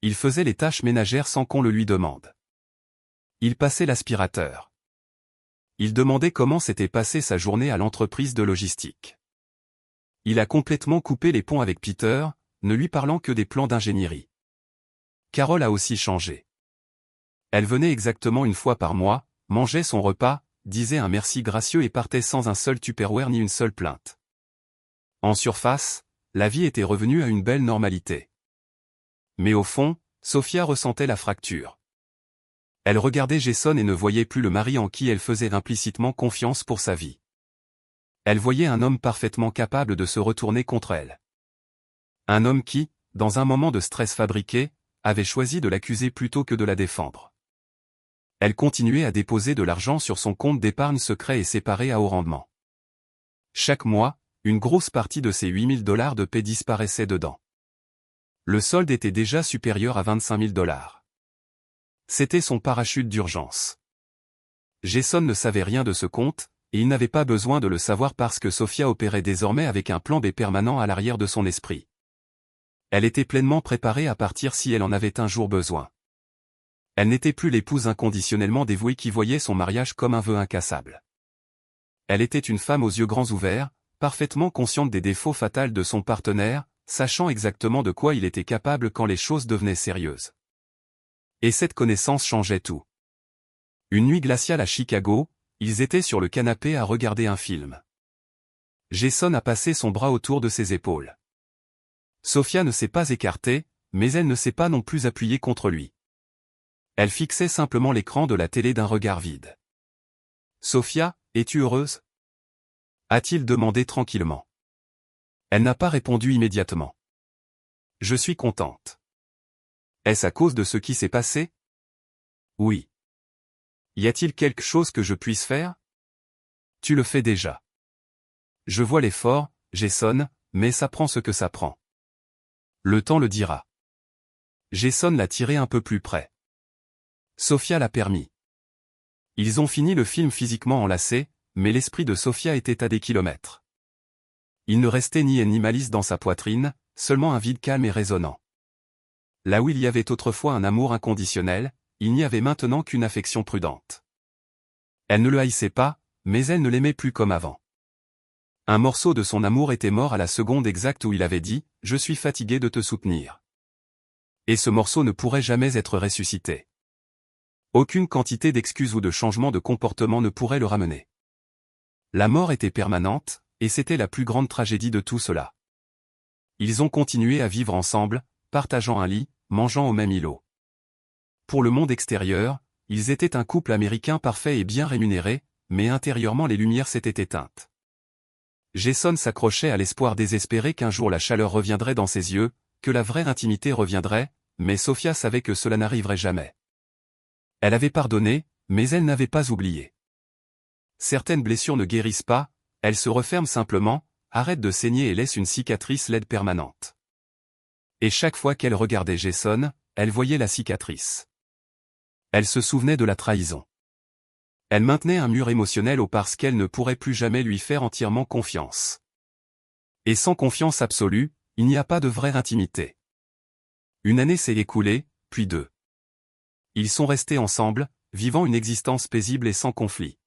Il faisait les tâches ménagères sans qu'on le lui demande. Il passait l'aspirateur. Il demandait comment s'était passée sa journée à l'entreprise de logistique. Il a complètement coupé les ponts avec Peter, ne lui parlant que des plans d'ingénierie. Carol a aussi changé. Elle venait exactement une fois par mois, mangeait son repas, disait un merci gracieux et partait sans un seul Tupperware ni une seule plainte. En surface, la vie était revenue à une belle normalité. Mais au fond, Sophia ressentait la fracture. Elle regardait Jason et ne voyait plus le mari en qui elle faisait implicitement confiance pour sa vie. Elle voyait un homme parfaitement capable de se retourner contre elle. Un homme qui, dans un moment de stress fabriqué, avait choisi de l'accuser plutôt que de la défendre. Elle continuait à déposer de l'argent sur son compte d'épargne secret et séparé à haut rendement. Chaque mois, une grosse partie de ses $8 000 de paix disparaissait dedans. Le solde était déjà supérieur à $25 000. C'était son parachute d'urgence. Jason ne savait rien de ce compte, et il n'avait pas besoin de le savoir parce que Sophia opérait désormais avec un plan B permanent à l'arrière de son esprit. Elle était pleinement préparée à partir si elle en avait un jour besoin. Elle n'était plus l'épouse inconditionnellement dévouée qui voyait son mariage comme un vœu incassable. Elle était une femme aux yeux grands ouverts, parfaitement consciente des défauts fatals de son partenaire, sachant exactement de quoi il était capable quand les choses devenaient sérieuses. Et cette connaissance changeait tout. Une nuit glaciale à Chicago, ils étaient sur le canapé à regarder un film. Jason a passé son bras autour de ses épaules. Sophia ne s'est pas écartée, mais elle ne s'est pas non plus appuyée contre lui. Elle fixait simplement l'écran de la télé d'un regard vide. « Sophia, es-tu heureuse » a-t-il demandé tranquillement. Elle n'a pas répondu immédiatement. « Je suis contente. » Est-ce à cause de ce qui s'est passé? Oui. Y a-t-il quelque chose que je puisse faire? Tu le fais déjà. Je vois l'effort, Jason, mais ça prend ce que ça prend. Le temps le dira. Jason l'a tiré un peu plus près. Sophia l'a permis. Ils ont fini le film physiquement enlacés, mais l'esprit de Sophia était à des kilomètres. Il ne restait ni haine ni malice dans sa poitrine, seulement un vide calme et résonnant. Là où il y avait autrefois un amour inconditionnel, il n'y avait maintenant qu'une affection prudente. Elle ne le haïssait pas, mais elle ne l'aimait plus comme avant. Un morceau de son amour était mort à la seconde exacte où il avait dit « Je suis fatigué de te soutenir ». Et ce morceau ne pourrait jamais être ressuscité. Aucune quantité d'excuses ou de changement de comportement ne pourrait le ramener. La mort était permanente, et c'était la plus grande tragédie de tout cela. Ils ont continué à vivre ensemble, partageant un lit, mangeant au même îlot. Pour le monde extérieur, ils étaient un couple américain parfait et bien rémunéré, mais intérieurement les lumières s'étaient éteintes. Jason s'accrochait à l'espoir désespéré qu'un jour la chaleur reviendrait dans ses yeux, que la vraie intimité reviendrait, mais Sophia savait que cela n'arriverait jamais. Elle avait pardonné, mais elle n'avait pas oublié. Certaines blessures ne guérissent pas, elles se referment simplement, arrêtent de saigner et laissent une cicatrice laide permanente. Et chaque fois qu'elle regardait Jason, elle voyait la cicatrice. Elle se souvenait de la trahison. Elle maintenait un mur émotionnel au parce qu'elle ne pourrait plus jamais lui faire entièrement confiance. Et sans confiance absolue, il n'y a pas de vraie intimité. Une année s'est écoulée, puis deux. Ils sont restés ensemble, vivant une existence paisible et sans conflit.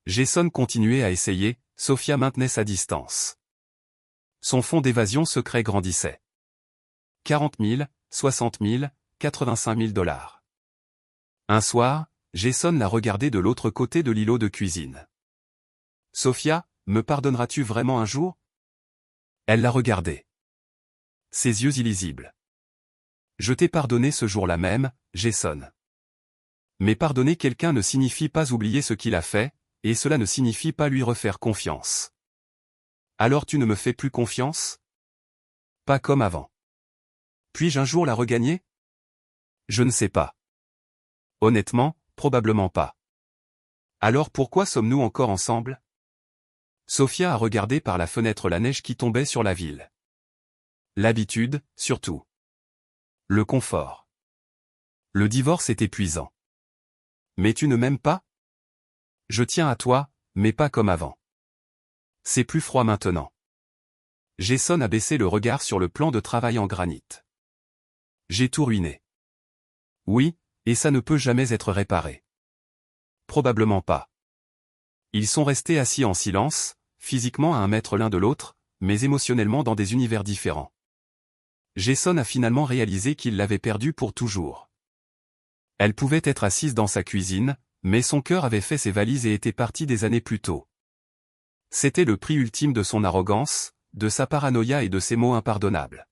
Jason continuait à essayer, Sophia maintenait sa distance. Son fonds d'évasion secret grandissait. 40 000, 60 000, 85 000 $. Un soir, Jason l'a regardée de l'autre côté de l'îlot de cuisine. « Sophia, me pardonneras-tu vraiment un jour ?» Elle l'a regardé. Ses yeux illisibles. « Je t'ai pardonné ce jour-là même, Jason. Mais pardonner quelqu'un ne signifie pas oublier ce qu'il a fait, et cela ne signifie pas lui refaire confiance. Alors tu ne me fais plus confiance? Pas comme avant. Puis-je un jour la regagner? Je ne sais pas. Honnêtement, probablement pas. Alors pourquoi sommes-nous encore ensemble? Sophia a regardé par la fenêtre la neige qui tombait sur la ville. L'habitude, surtout. Le confort. Le divorce est épuisant. Mais tu ne m'aimes pas? Je tiens à toi, mais pas comme avant. C'est plus froid maintenant. Jason a baissé le regard sur le plan de travail en granit. J'ai tout ruiné. Oui, et ça ne peut jamais être réparé. Probablement pas. Ils sont restés assis en silence, physiquement à 1 mètre l'un de l'autre, mais émotionnellement dans des univers différents. Jason a finalement réalisé qu'il l'avait perdue pour toujours. Elle pouvait être assise dans sa cuisine, mais son cœur avait fait ses valises et était parti des années plus tôt. C'était le prix ultime de son arrogance, de sa paranoïa et de ses mots impardonnables.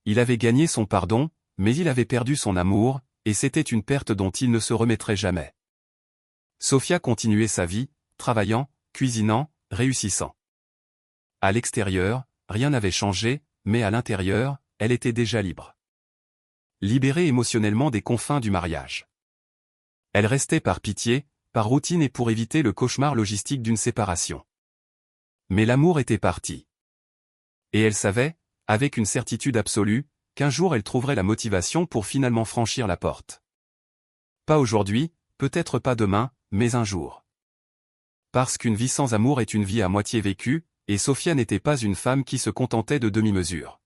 Il avait gagné son pardon, mais il avait perdu son amour, et c'était une perte dont il ne se remettrait jamais. Sophia continuait sa vie, travaillant, cuisinant, réussissant. À l'extérieur, rien n'avait changé, mais à l'intérieur, elle était déjà libre. Libérée émotionnellement des confins du mariage. Elle restait par pitié, par routine et pour éviter le cauchemar logistique d'une séparation. Mais l'amour était parti. Et elle savait, avec une certitude absolue, qu'un jour elle trouverait la motivation pour finalement franchir la porte. Pas aujourd'hui, peut-être pas demain, mais un jour. Parce qu'une vie sans amour est une vie à moitié vécue, et Sophia n'était pas une femme qui se contentait de demi-mesures.